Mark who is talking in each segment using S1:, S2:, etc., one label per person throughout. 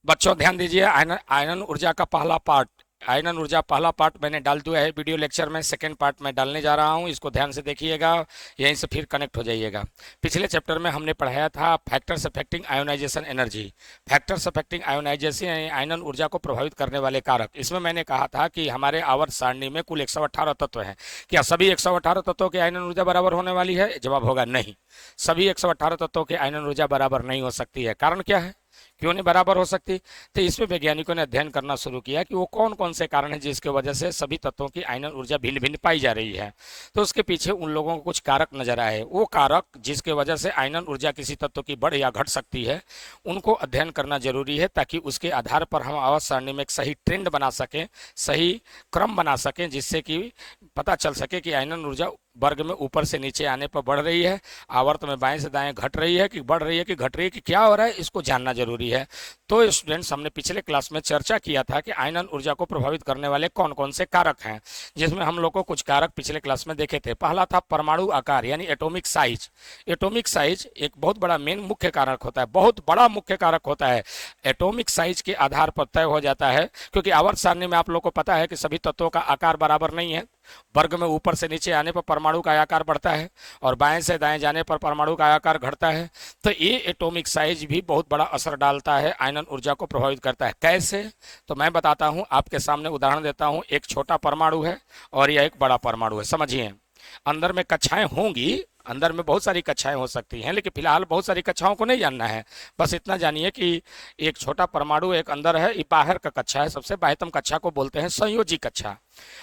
S1: बच्चों ध्यान दीजिए, आयनन आयनन ऊर्जा का पहला पार्ट, आयनन ऊर्जा पहला पार्ट मैंने डाल दिया है वीडियो लेक्चर में। सेकंड पार्ट मैं डालने जा रहा हूं, इसको ध्यान से देखिएगा, यहीं से फिर कनेक्ट हो जाइएगा। पिछले चैप्टर में हमने पढ़ाया था factors affecting ionisation energy. Factors affecting ionisation यानी आयनन ऊर्जा को प्रभावित करने वाले कारक। इसमें मैंने कहा था कि हमारे आवर्त सारणी में कुल 118 तत्व हैं। क्या सभी 118 तत्वों की आयनन ऊर्जा बराबर होने वाली है? जवाब होगा नहीं। सभी 118 तत्वों की आयनन ऊर्जा बराबर नहीं हो सकती है। कारण क्या है, क्यों नहीं बराबर हो सकती? तो इसमें वैज्ञानिकों ने अध्ययन करना शुरू किया कि वो कौन कौन से कारण हैं जिसकी वजह से सभी तत्वों की आयनन ऊर्जा भिन्न भिन्न पाई जा रही है। तो उसके पीछे उन लोगों को कुछ कारक नजर आए। वो कारक जिसके वजह से आयनन ऊर्जा किसी तत्व की बढ़ या घट सकती है, उनको अध्ययन करना जरूरी है, ताकि उसके आधार पर हम आवर्त सारणी में एक सही ट्रेंड बना सकें, सही क्रम बना सकें, जिससे कि पता चल सके कि आयनन ऊर्जा वर्ग में ऊपर से नीचे आने पर बढ़ रही है, आवर्त में बाएं से दाएं घट रही है कि बढ़ रही है कि घट रही है, कि क्या हो रहा है, इसको जानना जरूरी है। तो स्टूडेंट्स, हमने पिछले क्लास में चर्चा किया था कि आयनन ऊर्जा को प्रभावित करने वाले कौन कौन से कारक हैं, जिसमें हम लोग को कुछ कारक पिछले क्लास में देखे थे। पहला था परमाणु आकार यानी एटॉमिक साइज। एटॉमिक साइज एक बहुत बड़ा मेन मुख्य कारक होता है, बहुत बड़ा मुख्य कारक होता है। एटॉमिक साइज के आधार पर तय हो जाता है, क्योंकि आवर्त सारणी में आप लोग को पता है कि सभी तत्वों का आकार बराबर नहीं है। वर्ग में ऊपर से नीचे आने पर परमाणु का आकार बढ़ता है और बाएं से दाएं जाने पर परमाणु का आकार घटता है। तो ये एटॉमिक साइज भी बहुत बड़ा असर डालता है, आयनन ऊर्जा को प्रभावित करता है। कैसे? तो मैं बताता हूं, आपके सामने उदाहरण देता हूं। एक छोटा परमाणु है और यह एक बड़ा परमाणु है, समझिए। अंदर में कक्षाएं होंगी, अंदर में बहुत सारी कक्षाएं हो सकती हैं, लेकिन फिलहाल बहुत सारी कक्षाओं को नहीं जानना है। बस इतना जानिए कि एक छोटा परमाणु एक अंदर है, ये बाहर का कक्षा है। सबसे बाह्यतम कक्षा को बोलते हैं संयोजी कक्षा।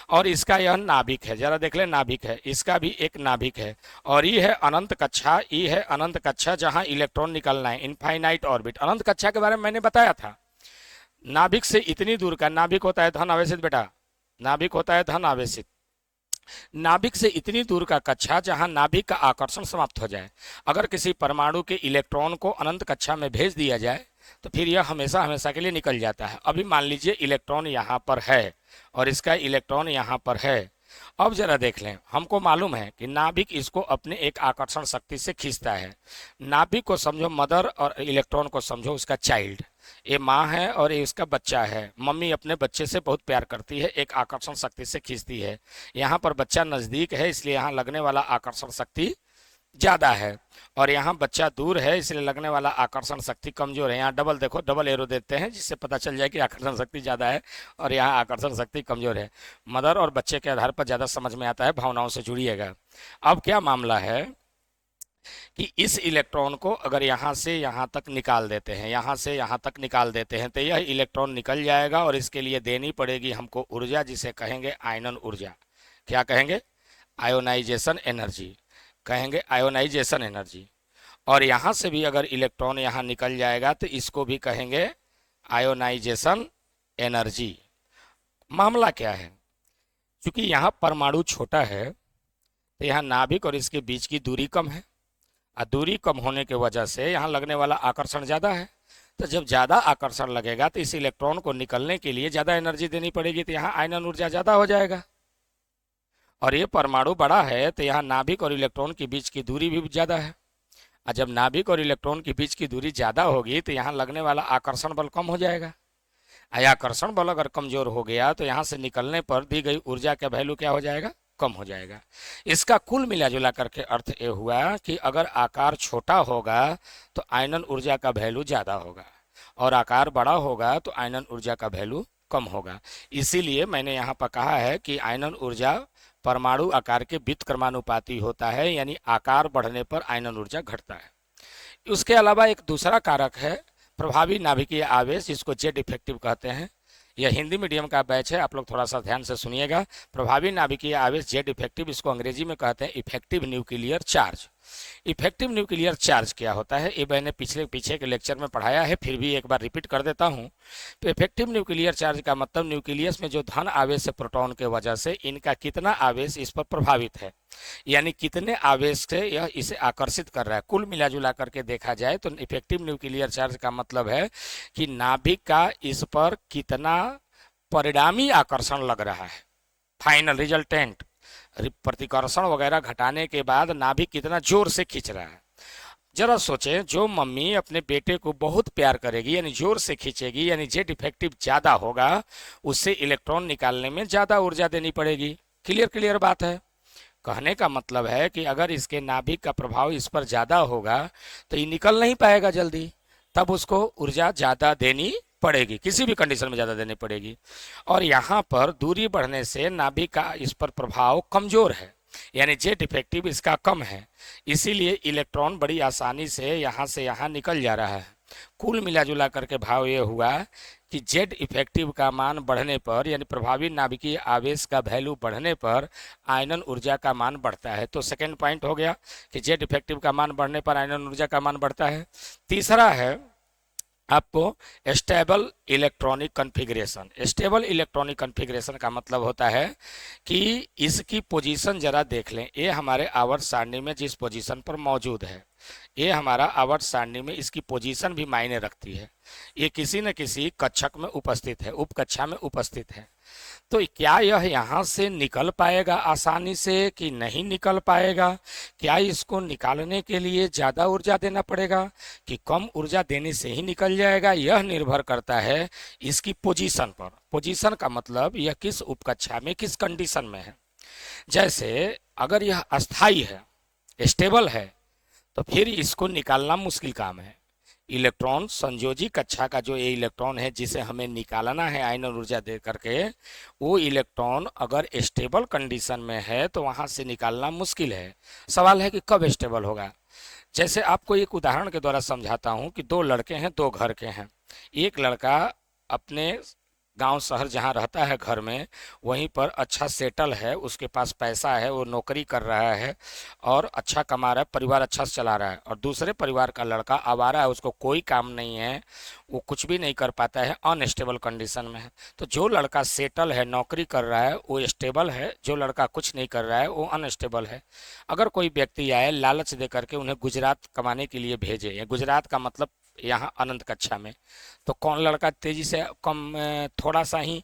S1: और इसका यह नाभिक है, जरा देख ले, नाभिक है, इसका भी एक नाभिक है। और ये है अनंत कक्षा, ये है अनंत कक्षा जहां इलेक्ट्रॉन निकलना है, इनफाइनाइट ऑर्बिट। अनंत कक्षा के बारे में मैंने बताया था। नाभिक से इतनी दूर का नाभिक होता है धन आवेशित, बेटा, नाभिक होता है धन आवेशित। नाभिक से इतनी दूर का कक्षा जहां नाभिक का आकर्षण समाप्त हो जाए। अगर किसी परमाणु के इलेक्ट्रॉन को अनंत कक्षा में भेज दिया जाए तो फिर यह हमेशा हमेशा के लिए निकल जाता है। अभी मान लीजिए इलेक्ट्रॉन यहाँ पर है और इसका इलेक्ट्रॉन यहाँ पर है। अब जरा देख लें, हमको मालूम है कि नाभिक इसको अपने एक आकर्षण शक्ति से खींचता है। नाभिक को समझो मदर और इलेक्ट्रॉन को समझो उसका चाइल्ड। ये माँ है और ये इसका बच्चा है। मम्मी अपने बच्चे से बहुत प्यार करती है, एक आकर्षण शक्ति से खींचती है। यहाँ पर बच्चा नजदीक है, इसलिए यहाँ लगने वाला आकर्षण शक्ति ज्यादा है, और यहाँ बच्चा दूर है, इसलिए लगने वाला आकर्षण शक्ति कमजोर है। यहाँ डबल देखो, डबल एरो देते हैं, जिससे पता चल जाए कि आकर्षण शक्ति ज्यादा है और यहाँ आकर्षण शक्ति कमजोर है। मदर और बच्चे के आधार पर ज्यादा समझ में आता है, भावनाओं से जुड़िएगा। अब क्या मामला है कि इस इलेक्ट्रॉन को अगर यहाँ से यहाँ तक निकाल देते हैं, यहाँ से यहाँ तक निकाल देते हैं, तो यह इलेक्ट्रॉन निकल जाएगा और इसके लिए देनी पड़ेगी हमको ऊर्जा, जिसे कहेंगे आयनन ऊर्जा। क्या कहेंगे? आयोनाइजेशन एनर्जी, कहेंगे आयोनाइजेशन एनर्जी। और यहाँ से भी अगर इलेक्ट्रॉन यहाँ निकल जाएगा तो इसको भी कहेंगे आयोनाइजेशन एनर्जी। मामला क्या है, क्योंकि यहाँ परमाणु छोटा है तो यहाँ नाभिक और इसके बीच की दूरी कम है, और दूरी कम होने की वजह से यहाँ लगने वाला आकर्षण ज़्यादा है। तो जब ज़्यादा आकर्षण लगेगा तो इस इलेक्ट्रॉन को निकलने के लिए ज़्यादा एनर्जी देनी पड़ेगी, तो यहाँ आयनन ऊर्जा ज़्यादा हो जाएगा। और ये परमाणु बड़ा है तो यहाँ नाभिक और इलेक्ट्रॉन के बीच की दूरी भी ज़्यादा है, और जब नाभिक और इलेक्ट्रॉन के बीच की दूरी ज़्यादा होगी तो यहाँ लगने वाला आकर्षण बल कम हो जाएगा। आकर्षण बल अगर कमजोर हो गया तो यहाँ से निकलने पर दी गई ऊर्जा का वैल्यू क्या हो जाएगा? कम हो जाएगा। इसका कुल मिला जुला करके अर्थ ये हुआ कि अगर आकार छोटा होगा तो आयनन ऊर्जा का वैल्यू ज्यादा होगा, और आकार बड़ा होगा तो आयनन ऊर्जा का वैल्यू कम होगा। इसीलिए मैंने यहाँ पर कहा है कि आयनन ऊर्जा परमाणु आकार के व्युत्क्रमानुपाती होता है, यानी आकार बढ़ने पर आयनन ऊर्जा घटता है। उसके अलावा एक दूसरा कारक है प्रभावी नाभिकीय आवेश, जिसको जेड इफेक्टिव कहते हैं। यह हिंदी मीडियम का बैच है, आप लोग थोड़ा सा ध्यान से सुनिएगा। प्रभावी नाभिकीय आवेश जेड इफेक्टिव, इसको अंग्रेजी में कहते हैं effective nuclear charge. Effective nuclear charge क्या होता है ये मैंने पीछे के लेक्चर में पढ़ाया है, फिर भी एक बार रिपीट कर देता हूं। तो इफेक्टिव न्यूक्लियर चार्ज का मतलब न्यूक्लियस में जो धन आवेश है प्रोटॉन के वजह से इनका कितना आवेश इस पर प्रभावित है, यानी कितने आवेश से यह इसे आकर्षित कर रहा है। कुल मिला जुला करके देखा जाए तो इफेक्टिव न्यूक्लियर चार्ज का मतलब है कि नाभिक का इस पर कितना परिणामी आकर्षण लग रहा है, फाइनल रिजल्टेंट, प्रतिकर्षण वगैरह घटाने के बाद नाभिक कितना जोर से खींच रहा है। जरा सोचें, जो मम्मी अपने बेटे को बहुत प्यार करेगी यानी जोर से खींचेगी यानी जेड इफेक्टिव ज्यादा होगा, उससे इलेक्ट्रॉन निकालने में ज्यादा ऊर्जा देनी पड़ेगी। क्लियर क्लियर बात है। कहने का मतलब है कि अगर इसके नाभिक का प्रभाव इस पर ज्यादा होगा तो ये निकल नहीं पाएगा जल्दी, तब उसको ऊर्जा ज्यादा देनी पड़ेगी, किसी भी कंडीशन में ज्यादा देनी पड़ेगी। और यहाँ पर दूरी बढ़ने से नाभिक का इस पर प्रभाव कमजोर है यानी जेट इफेक्टिव इसका कम है, इसीलिए इलेक्ट्रॉन बड़ी आसानी से यहाँ से यहाँ निकल जा रहा है। कुल मिला जुला करके भाव ये हुआ कि जेड इफेक्टिव का मान बढ़ने पर यानी प्रभावी नाभिकीय आवेश का वैल्यू बढ़ने पर आयनन ऊर्जा का मान बढ़ता है। तो सेकंड पॉइंट हो गया कि जेड इफेक्टिव का मान बढ़ने पर आयनन ऊर्जा का मान बढ़ता है। तीसरा है आपको stable electronic configuration. Stable electronic configuration का मतलब होता है कि इसकी पोजीशन जरा देख लें, ये हमारे आवर्त सारणी में जिस पोजीशन पर मौजूद है, ये हमारा आवर्त सारणी में इसकी पोजीशन भी मायने रखती है। ये किसी न किसी कक्षक में उपस्थित है, उपकक्षा में उपस्थित है। तो क्या यह यहाँ से निकल पाएगा आसानी से कि नहीं निकल पाएगा? क्या इसको निकालने के लिए ज़्यादा ऊर्जा देना पड़ेगा कि कम ऊर्जा देने से ही निकल जाएगा? यह निर्भर करता है इसकी पोजीशन पर। पोजीशन का मतलब यह किस उपकक्षा में, किस कंडीशन में है। जैसे अगर यह अस्थाई है, स्टेबल है, तो फिर इसको निकालना मुश्किल काम है। इलेक्ट्रॉन संयोजी कक्षा का जो ये इलेक्ट्रॉन है जिसे हमें निकालना है आयनन ऊर्जा दे करके, वो इलेक्ट्रॉन अगर स्टेबल कंडीशन में है तो वहां से निकालना मुश्किल है। सवाल है कि कब स्टेबल होगा। जैसे आपको एक उदाहरण के द्वारा समझाता हूं कि दो लड़के हैं, दो घर के हैं। एक लड़का अपने गांव शहर जहां रहता है घर में वहीं पर अच्छा सेटल है, उसके पास पैसा है, वो नौकरी कर रहा है और अच्छा कमा रहा है, परिवार अच्छा से चला रहा है। और दूसरे परिवार का लड़का आवारा है, उसको कोई काम नहीं है, वो कुछ भी नहीं कर पाता है, अनस्टेबल कंडीशन में है। तो जो लड़का सेटल है, नौकरी कर रहा है, वो स्टेबल है, जो लड़का कुछ नहीं कर रहा है वो अनस्टेबल है। अगर कोई व्यक्ति आए लालच दे करके उन्हें गुजरात कमाने के लिए भेजे, या गुजरात का मतलब यहाँ अनंत कक्षा में, तो कौन लड़का तेजी से कम थोड़ा सा ही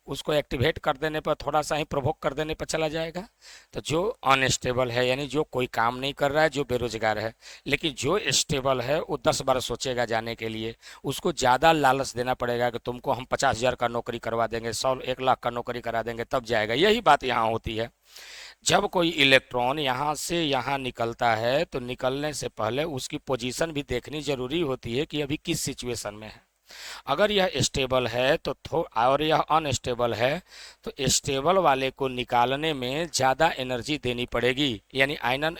S1: उसको एक्टिवेट कर देने पर, थोड़ा सा ही प्रोवोक कर देने पर चला जाएगा? तो जो अनस्टेबल है यानी जो कोई काम नहीं कर रहा है, जो बेरोजगार है, लेकिन जो स्टेबल है वो 10 बार सोचेगा जाने के लिए, उसको ज़्यादा लालच देना पड़ेगा कि तुमको हम 50,000 का नौकरी करवा देंगे, 100 1 लाख का नौकरी करा देंगे, तब जाएगा। यही बात यहाँ होती है। जब कोई इलेक्ट्रॉन यहाँ से यहाँ निकलता है तो निकलने से पहले उसकी पोजीशन भी देखनी जरूरी होती है कि अभी किस सिचुएशन में है। अगर यह स्टेबल है तो और यह अनस्टेबल है तो स्टेबल वाले को निकालने में ज़्यादा एनर्जी देनी पड़ेगी यानी आयनन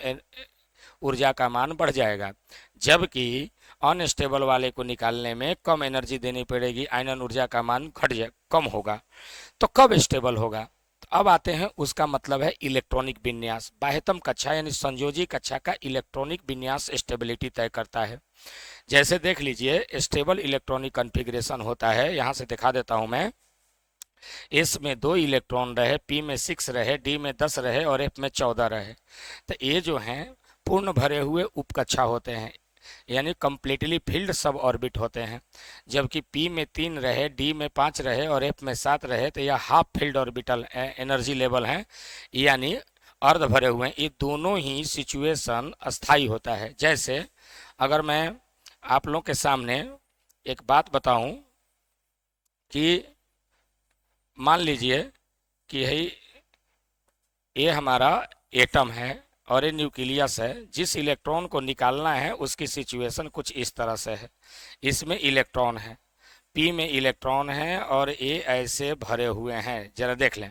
S1: ऊर्जा का मान बढ़ जाएगा, जबकि अनस्टेबल वाले को निकालने में कम एनर्जी देनी पड़ेगी, आयनन ऊर्जा का मान कम होगा। तो कब स्टेबल होगा? अब आते हैं, उसका मतलब है इलेक्ट्रॉनिक विन्यास। बाह्यतम कक्षा यानी संयोजी कक्षा का इलेक्ट्रॉनिक विन्यास स्टेबिलिटी तय करता है। जैसे देख लीजिए, स्टेबल इलेक्ट्रॉनिक कॉन्फ़िगरेशन होता है, यहां से दिखा देता हूं मैं। एस में 2 इलेक्ट्रॉन रहे, पी में 6 रहे, डी में 10 रहे और एफ में 14 रहे, तो ये जो हैं पूर्ण भरे हुए उपकक्षा होते हैं यानी कंप्लीटली फील्ड सब ऑर्बिट होते हैं। जबकि पी में 3 रहे, डी में 5 रहे और एफ में 7 रहे, तो यह half filled orbital energy level हैं यानी अर्ध भरे हुए हैं। ये दोनों ही सिचुएशन अस्थाई होता है। जैसे अगर मैं आप लोगों के सामने एक बात बताऊं कि मान लीजिए कि ये हमारा एटम है और ये न्यूक्लियस है। जिस इलेक्ट्रॉन को निकालना है उसकी सिचुएशन कुछ इस तरह से है। इसमें इलेक्ट्रॉन है, पी में इलेक्ट्रॉन है और ये ऐसे भरे हुए हैं, जरा देख लें,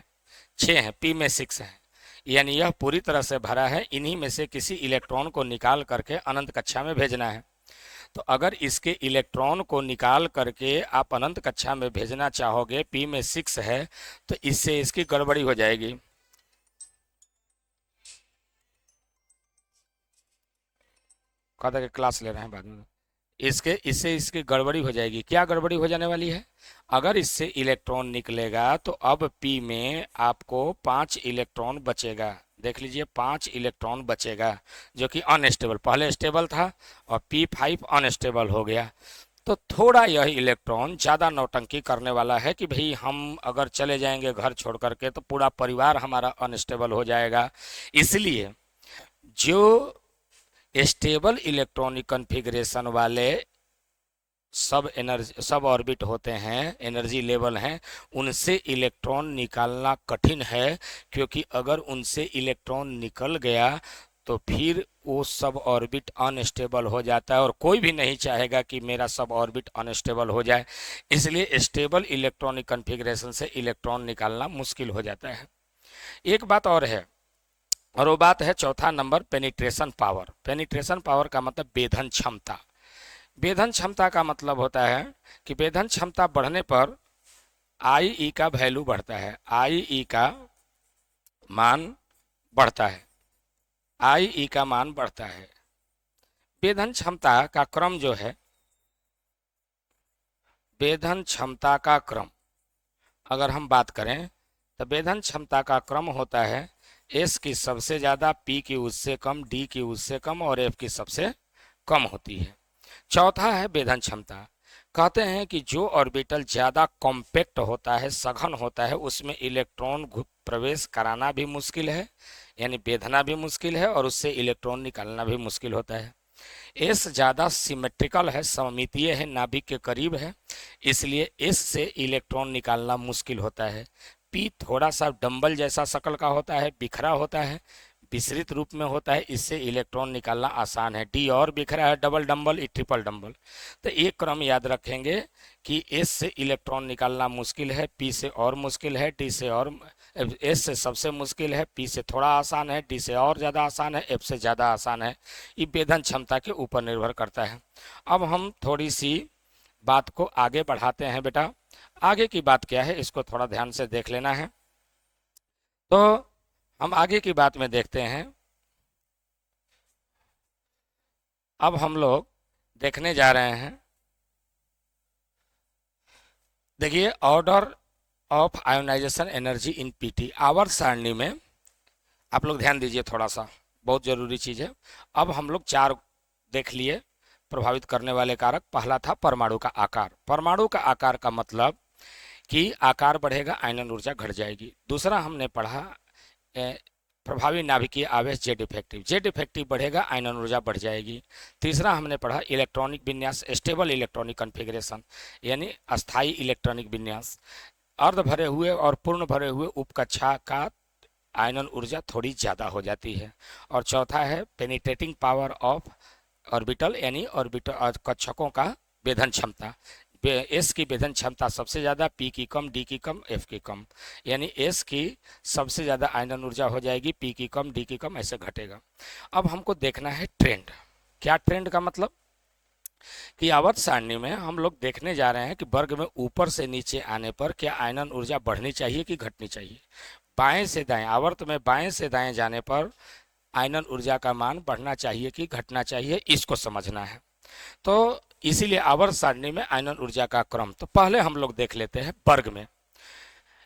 S1: 6 हैं, पी में 6 हैं, यानी यह पूरी तरह से भरा है। इन्हीं में से किसी इलेक्ट्रॉन को निकाल करके अनंत कक्षा में भेजना है। तो अगर इसके इलेक्ट्रॉन को निकाल करके आप अनंत कक्षा में भेजना चाहोगे, पी में 6 है, तो इससे इसकी गड़बड़ी हो जाएगी। कहा था कि क्लास ले रहे हैं बाद में, इससे इसकी गड़बड़ी हो जाएगी। क्या गड़बड़ी हो जाने वाली है? अगर इससे इलेक्ट्रॉन निकलेगा तो अब पी में आपको 5 इलेक्ट्रॉन बचेगा। देख लीजिए, 5 इलेक्ट्रॉन बचेगा जो कि अनस्टेबल, पहले स्टेबल था और P5 अनस्टेबल हो गया। तो थोड़ा यह इलेक्ट्रॉन ज़्यादा नौटंकी करने वाला है कि भाई हम अगर चले जाएंगे घर छोड़ करके तो पूरा परिवार हमारा अनस्टेबल हो जाएगा। इसलिए जो स्टेबल इलेक्ट्रॉनिक कॉन्फ़िगरेशन वाले सब ऑर्बिट होते हैं, एनर्जी लेवल हैं, उनसे इलेक्ट्रॉन निकालना कठिन है, क्योंकि अगर उनसे इलेक्ट्रॉन निकल गया तो फिर वो सब ऑर्बिट अनस्टेबल हो जाता है, और कोई भी नहीं चाहेगा कि मेरा सब ऑर्बिट अनस्टेबल हो जाए। इसलिए स्टेबल इलेक्ट्रॉनिक कॉन्फ़िगरेशन से इलेक्ट्रॉन निकालना मुश्किल हो जाता है। एक बात और है, और वो बात है चौथा number, penetration power. Penetration power का मतलब वेधन क्षमता। वेधन क्षमता का मतलब होता है कि वेधन क्षमता बढ़ने पर आई ई का वैल्यू बढ़ता है, आई ई का मान बढ़ता है, आई ई का मान बढ़ता है। वेधन क्षमता का क्रम जो है, वेधन क्षमता का क्रम अगर हम बात करें तो वेधन क्षमता का क्रम होता है एस की सबसे ज़्यादा, पी की उससे कम, डी की उससे कम और एफ की सबसे कम होती है। चौथा है वेधन क्षमता। कहते हैं कि जो ऑर्बिटल ज़्यादा कॉम्पैक्ट होता है, सघन होता है, उसमें इलेक्ट्रॉन प्रवेश कराना भी मुश्किल है, यानी बेधना भी मुश्किल है, और उससे इलेक्ट्रॉन निकालना भी मुश्किल होता है। एस ज़्यादा सिमेट्रिकल है, सममितीय है, नाभिक के करीब है, इसलिए एस से इलेक्ट्रॉन निकालना मुश्किल होता है। पी थोड़ा सा डंबल जैसा शक्ल का होता है, बिखरा होता है, विस्तृत रूप में होता है, इससे इलेक्ट्रॉन निकालना आसान है। डी और बिखरा है, डबल डंबल, ट्रिपल डंबल। तो एक क्रम याद रखेंगे कि एस से इलेक्ट्रॉन निकालना मुश्किल है, पी से और मुश्किल है, डी से और, एस से सबसे मुश्किल है, पी से थोड़ा आसान है, डी से और ज़्यादा आसान है, एफ से ज़्यादा आसान है। ये वेधन क्षमता के ऊपर निर्भर करता है। अब हम थोड़ी सी बात को आगे बढ़ाते हैं बेटा। आगे की बात क्या है, इसको थोड़ा ध्यान से देख लेना है। तो हम आगे की बात में देखते हैं। अब हम लोग देखने जा रहे हैं, देखिए order of ionisation energy in PT. आवर्त सारणी में आप लोग ध्यान दीजिए, थोड़ा सा बहुत जरूरी चीज़ है। अब हम लोग चार देख लिए प्रभावित करने वाले कारक। पहला था परमाणु का आकार। परमाणु का आकार का मतलब कि आकार बढ़ेगा, आयनन ऊर्जा घट जाएगी। दूसरा हमने पढ़ा प्रभावी नाभिकीय आवेश जेड इफेक्टिव। जेड इफेक्टिव बढ़ेगा, आयनन ऊर्जा बढ़ जाएगी। तीसरा हमने पढ़ा इलेक्ट्रॉनिक विन्यास, स्टेबल इलेक्ट्रॉनिक कॉन्फ़िगरेशन, यानी अस्थाई इलेक्ट्रॉनिक विन्यास। अर्ध भरे हुए और पूर्ण भरे हुए उपकक्षा का आयनन ऊर्जा थोड़ी ज़्यादा हो जाती है। और चौथा है पेनिट्रेटिंग पावर ऑफ ऑर्बिटल, यानी ऑर्बिटल कक्षकों का वेधन क्षमता। एस की वेधन क्षमता सबसे ज़्यादा, पी की कम, डी की कम, एफ की कम, यानी एस की सबसे ज़्यादा आयनन ऊर्जा हो जाएगी, पी की कम, डी की कम, ऐसे घटेगा। अब हमको देखना है ट्रेंड। क्या ट्रेंड का मतलब कि आवर्त सारणी में हम लोग देखने जा रहे हैं कि वर्ग में ऊपर से नीचे आने पर क्या आयनन ऊर्जा बढ़नी चाहिए कि घटनी चाहिए। बाएं से दाएं, आवर्त में बाएं से दाएं जाने पर आयनन ऊर्जा का मान बढ़ना चाहिए कि घटना चाहिए, इसको समझना है। तो इसीलिए आवर्त सारणी में आयनन ऊर्जा का क्रम। तो पहले हम लोग देख लेते हैं वर्ग में।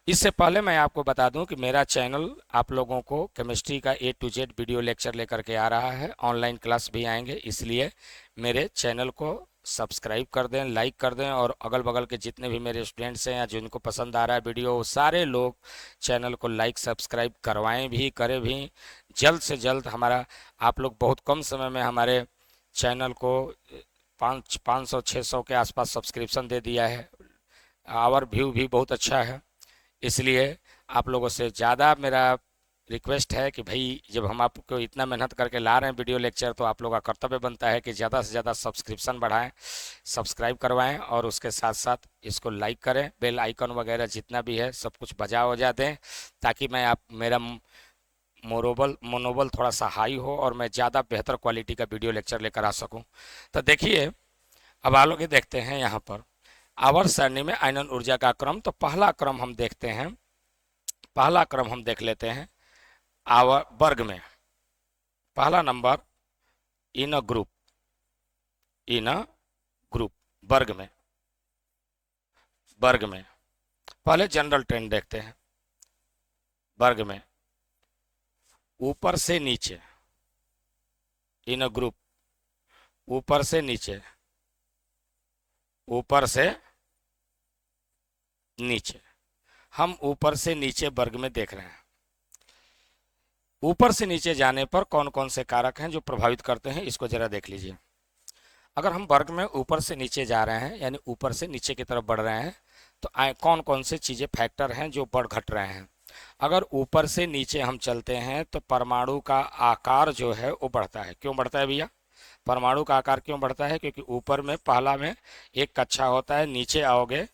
S1: इससे पहले मैं आपको बता दूं कि मेरा चैनल आप लोगों को केमिस्ट्री का A to Z video lecture लेकर के आ रहा है, ऑनलाइन क्लास भी आएंगे, इसलिए मेरे चैनल को सब्सक्राइब कर दें, लाइक कर दें, और अगल बगल के जितने भी मेरे स्टूडेंट्स हैं या जिनको पसंद आ रहा है वीडियो, वो सारे लोग चैनल को लाइक सब्सक्राइब करवाएं भी, करें भी। जल्द से जल्द हमारा, आप लोग बहुत कम समय में हमारे चैनल को 500-600 के आसपास सब्सक्रिप्शन दे दिया है। आवर व्यू भी बहुत अच्छा है, इसलिए आप लोगों से ज़्यादा मेरा रिक्वेस्ट है कि भाई जब हम आपको इतना मेहनत करके ला रहे हैं वीडियो लेक्चर, तो आप लोगों का कर्तव्य बनता है कि ज़्यादा से ज़्यादा सब्सक्रिप्शन बढ़ाएं, सब्सक्राइब करवाएं, और उसके साथ साथ इसको लाइक करें, बेल आइकन वगैरह जितना भी है सब कुछ बजा वजा दें, ताकि मैं आप मेरा मनोबल थोड़ा सा हाई हो और मैं ज़्यादा बेहतर क्वालिटी का वीडियो लेक्चर लेकर आ सकूँ। तो देखिए, अब आगे देखते हैं यहाँ पर आवर्त सारणी में आयनन ऊर्जा का क्रम। तो पहला क्रम हम देखते हैं, पहला क्रम हम देख लेते हैं आवर वर्ग में। पहला number in a group, in a group, वर्ग में, वर्ग में। पहले जनरल ट्रेंड देखते हैं वर्ग में। ऊपर से नीचे, इन अ ग्रुप, ऊपर से नीचे, ऊपर से नीचे। हम ऊपर से नीचे वर्ग में देख रहे हैं। ऊपर से नीचे जाने पर कौन कौन से कारक हैं जो प्रभावित करते हैं, इसको जरा देख लीजिए। अगर हम वर्ग में ऊपर से नीचे जा रहे हैं यानी ऊपर से नीचे की तरफ बढ़ रहे हैं तो कौन कौन से चीज़ें फैक्टर हैं जो बढ़ घट रहे हैं। अगर ऊपर से नीचे हम चलते हैं तो परमाणु का आकार जो है वो बढ़ता है। क्यों बढ़ता है भैया? परमाणु का आकार क्यों बढ़ता है? क्योंकि ऊपर में पहला में एक कक्षा होता है, नीचे आओगे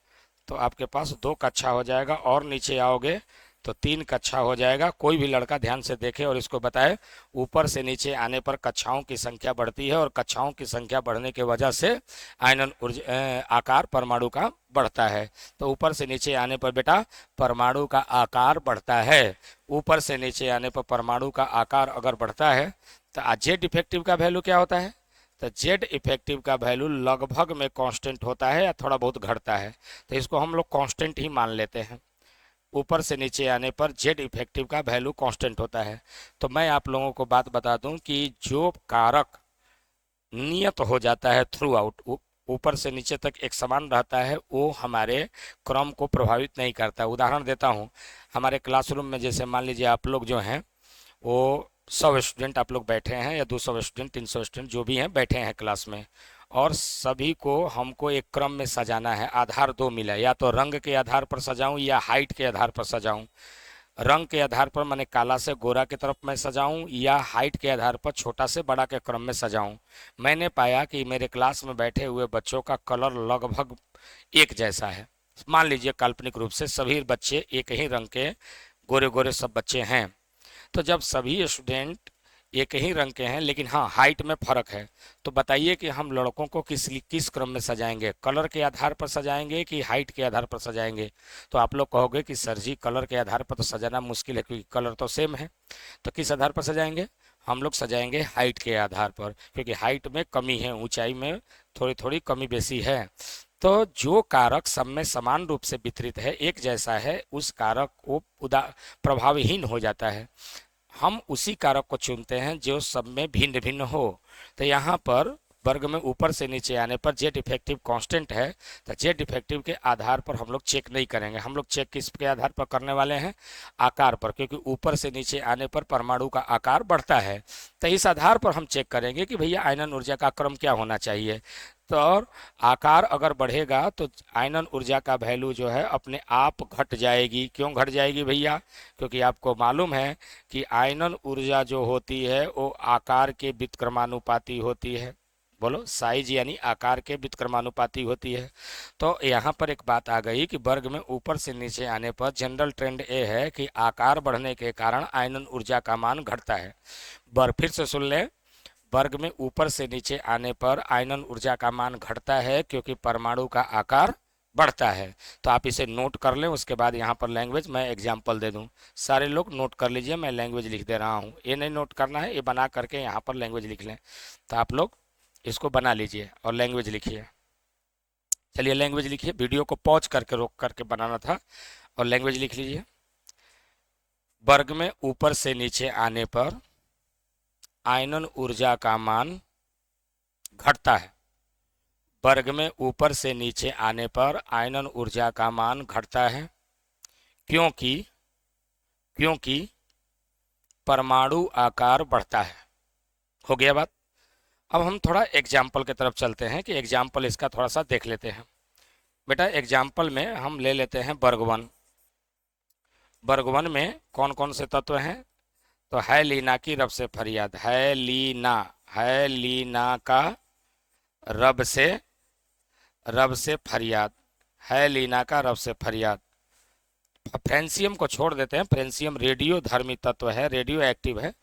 S1: तो आपके पास दो कक्षा हो जाएगा, और नीचे आओगे तो तीन कक्षा हो जाएगा। कोई भी लड़का ध्यान से देखे और इसको बताए, ऊपर से नीचे आने पर कक्षाओं की संख्या बढ़ती है और कक्षाओं की संख्या बढ़ने की वजह से आयनन ऊर्जा आकार परमाणु का बढ़ता है। तो ऊपर से नीचे आने पर बेटा परमाणु का आकार बढ़ता है। ऊपर से नीचे आने पर परमाणु का आकार अगर बढ़ता है तो जेड इफेक्टिव का वैल्यू क्या होता है? तो जेड इफेक्टिव का वैल्यू लगभग में कांस्टेंट होता है या थोड़ा बहुत घटता है, तो इसको हम लोग कांस्टेंट ही मान लेते हैं। ऊपर से नीचे आने पर जेड इफेक्टिव का वैल्यू कांस्टेंट होता है। तो मैं आप लोगों को बात बता दूं कि जो कारक नियत हो जाता है थ्रू आउट, ऊपर से नीचे तक एक समान रहता है, वो हमारे क्रम को प्रभावित नहीं करता। उदाहरण देता हूँ, हमारे क्लासरूम में जैसे मान लीजिए आप लोग जो हैं वो 100 स्टूडेंट आप लोग बैठे हैं या 200 स्टूडेंट 300 स्टूडेंट जो भी हैं बैठे हैं क्लास में, और सभी को हमको एक क्रम में सजाना है। आधार दो मिला, या तो रंग के आधार पर सजाऊं या हाइट के आधार पर सजाऊं। रंग के आधार पर मैंने काला से गोरा की तरफ मैं सजाऊं या हाइट के आधार पर छोटा से बड़ा के क्रम में सजाऊं। मैंने पाया कि मेरे क्लास में बैठे हुए बच्चों का कलर लगभग एक जैसा है। मान लीजिए काल्पनिक रूप से सभी बच्चे एक ही रंग के गोरे गोरे सब बच्चे हैं। तो जब सभी स्टूडेंट एक ही रंग के हैं लेकिन हाँ हाइट में फर्क है, तो बताइए कि हम लड़कों को किस क्रम में सजाएंगे? कलर के आधार पर सजाएंगे कि हाइट के आधार पर सजाएंगे? तो आप लोग कहोगे कि सर जी कलर के आधार पर तो सजाना मुश्किल है क्योंकि कलर तो सेम है। तो किस आधार पर सजाएंगे? हम लोग सजाएंगे हाइट के आधार पर, क्योंकि हाइट में कमी है, ऊंचाई में थोड़ी थोड़ी कमी बेसी है। तो जो कारक सब में समान रूप से वितरित है, एक जैसा है, उस कारक को प्रभावहीन हो जाता है। हम उसी कारक को चुनते हैं जो सब में भिन्न भिन्न हो। तो यहाँ पर वर्ग में ऊपर से नीचे आने पर जेड इफेक्टिव कांस्टेंट है, तो जेड इफेक्टिव के आधार पर हम लोग चेक नहीं करेंगे। हम लोग चेक किस के आधार पर करने वाले हैं? आकार पर, क्योंकि ऊपर से नीचे आने पर परमाणु का आकार बढ़ता है। तो इस आधार पर हम चेक करेंगे कि भैया आयनन ऊर्जा का क्रम क्या होना चाहिए। तो और आकार अगर बढ़ेगा तो आयनन ऊर्जा का वैल्यू जो है अपने आप घट जाएगी। क्यों घट जाएगी भैया? क्योंकि आपको मालूम है कि आयनन ऊर्जा जो होती है वो आकार के व्युत्क्रमानुपाती होती है। बोलो, साइज यानी आकार के व्युत्क्रमानुपाती होती है। तो यहाँ पर एक बात आ गई कि वर्ग में ऊपर से नीचे आने पर जनरल ट्रेंड ये है कि आकार बढ़ने के कारण आयनन ऊर्जा का मान घटता है। फिर से सुन लें, वर्ग में ऊपर से नीचे आने पर आयनन ऊर्जा का मान घटता है क्योंकि परमाणु का आकार बढ़ता है। तो आप इसे नोट कर लें, उसके बाद यहाँ पर लैंग्वेज मैं एग्जाम्पल दे दूँ। सारे लोग नोट कर लीजिए, मैं लैंग्वेज लिख दे रहा हूँ। ये नहीं नोट करना है, ये बना करके यहाँ पर लैंग्वेज लिख लें। तो आप लोग इसको बना लीजिए और लैंग्वेज लिखिए। चलिए लैंग्वेज लिखिए, वीडियो को पॉज करके रोक करके बनाना था, और लैंग्वेज लिख लीजिए। वर्ग में ऊपर से नीचे आने पर आयनन ऊर्जा का मान घटता है। वर्ग में ऊपर से नीचे आने पर आयनन ऊर्जा का मान घटता है क्योंकि क्योंकि परमाणु आकार बढ़ता है। हो गया बात? अब हम थोड़ा एग्जाम्पल की तरफ चलते हैं कि एग्जाम्पल इसका थोड़ा सा देख लेते हैं। बेटा एग्जाम्पल में हम ले लेते हैं वर्ग वन। वर्ग वन में कौन कौन से तत्व हैं? तो है लीना की रब से फरियाद, है लीना का रब से फरियाद, है लीना का रब से फरियाद। फ्रेंसियम को छोड़ देते हैं, फ्रेंसियम रेडियो धर्मी तत्व है, रेडियो एक्टिव है,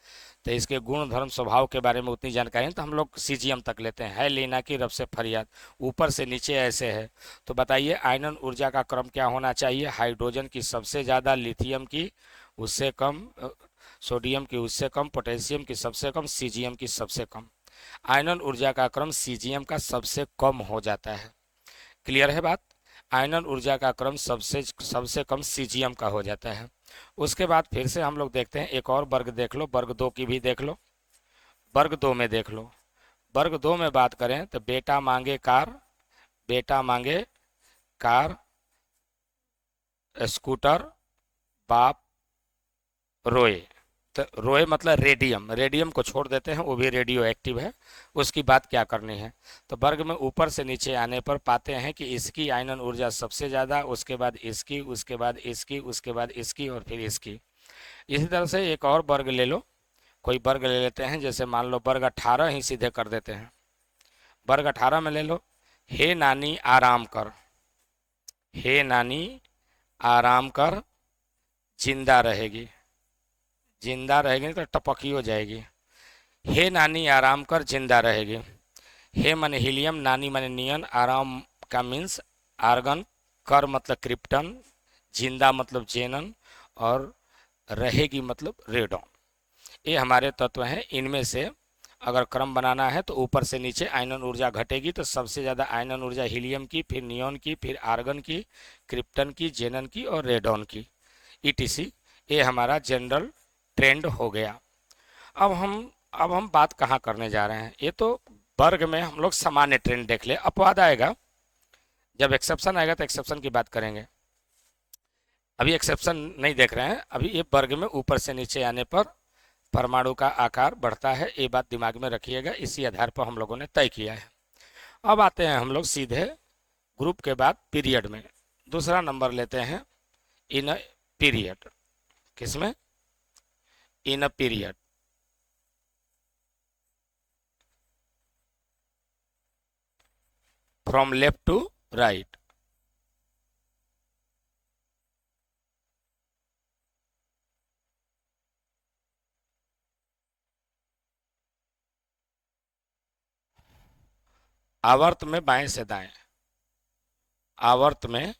S1: तो इसके गुण धर्म स्वभाव के बारे में उतनी जानकारी है, तो हम लोग सीजीएम तक लेते हैं। है लीना की रब से फरियाद, ऊपर से नीचे ऐसे है। तो बताइए आयनन ऊर्जा का क्रम क्या होना चाहिए? हाइड्रोजन की सबसे ज़्यादा, लिथियम की उससे कम, सोडियम की उससे कम, पोटेशियम की सबसे कम, सीजीएम की सबसे कम। आयनन ऊर्जा का क्रम सीजीएम का सबसे कम हो जाता है। क्लियर है बात? आयनन ऊर्जा का क्रम सबसे कम सीजीएम का हो जाता है। उसके बाद फिर से हम लोग देखते हैं, एक और वर्ग देख लो, वर्ग दो की भी देख लो। वर्ग दो में देख लो, वर्ग दो में बात करें तो बेटा मांगे कार, स्कूटर, बाप रोए। तो रोए मतलब रेडियम, रेडियम को छोड़ देते हैं, वो भी रेडियो एक्टिव है, उसकी बात क्या करनी है। तो वर्ग में ऊपर से नीचे आने पर पाते हैं कि इसकी आयनन ऊर्जा सबसे ज़्यादा, उसके बाद इसकी, उसके बाद इसकी, उसके बाद इसकी और फिर इसकी। इसी तरह से एक और वर्ग ले लो, कोई वर्ग ले लेते हैं, जैसे मान लो वर्ग 18 ही सीधे कर देते हैं। वर्ग 18 में ले लो, हे नानी आराम कर, हे नानी आराम कर, जिंदा रहेगी, जिंदा रहेगी तो टपकी हो जाएगी। हे नानी आराम कर, जिंदा रहेगी। हे मन हीलियम, नानी मन नियन, आराम का मीन्स आर्गन, कर मतलब क्रिप्टन, जिंदा मतलब जेनन, और रहेगी मतलब रेडॉन। ये हमारे तत्व हैं। इनमें से अगर क्रम बनाना है तो ऊपर से नीचे आयनन ऊर्जा घटेगी, तो सबसे ज़्यादा आयनन ऊर्जा हीलियम की, फिर नियॉन की, फिर आर्गन की, क्रिप्टन की, जेनन की और रेडॉन की, ईटीसी। ये हमारा जनरल ट्रेंड हो गया। अब हम बात कहाँ करने जा रहे हैं, ये तो वर्ग में हम लोग सामान्य ट्रेंड देख ले। अपवाद आएगा, जब एक्सेप्शन आएगा तो एक्सेप्शन की बात करेंगे। अभी एक्सेप्शन नहीं देख रहे हैं, अभी ये वर्ग में ऊपर से नीचे आने पर परमाणु का आकार बढ़ता है, ये बात दिमाग में रखिएगा। इसी आधार पर हम लोगों ने तय किया है। अब आते हैं हम लोग सीधे ग्रुप के बाद पीरियड में। दूसरा नंबर लेते हैं इन अ पीरियड। किसमें? In a period. From left to right. आवर्त में बाएं से दाएं, आवर्त में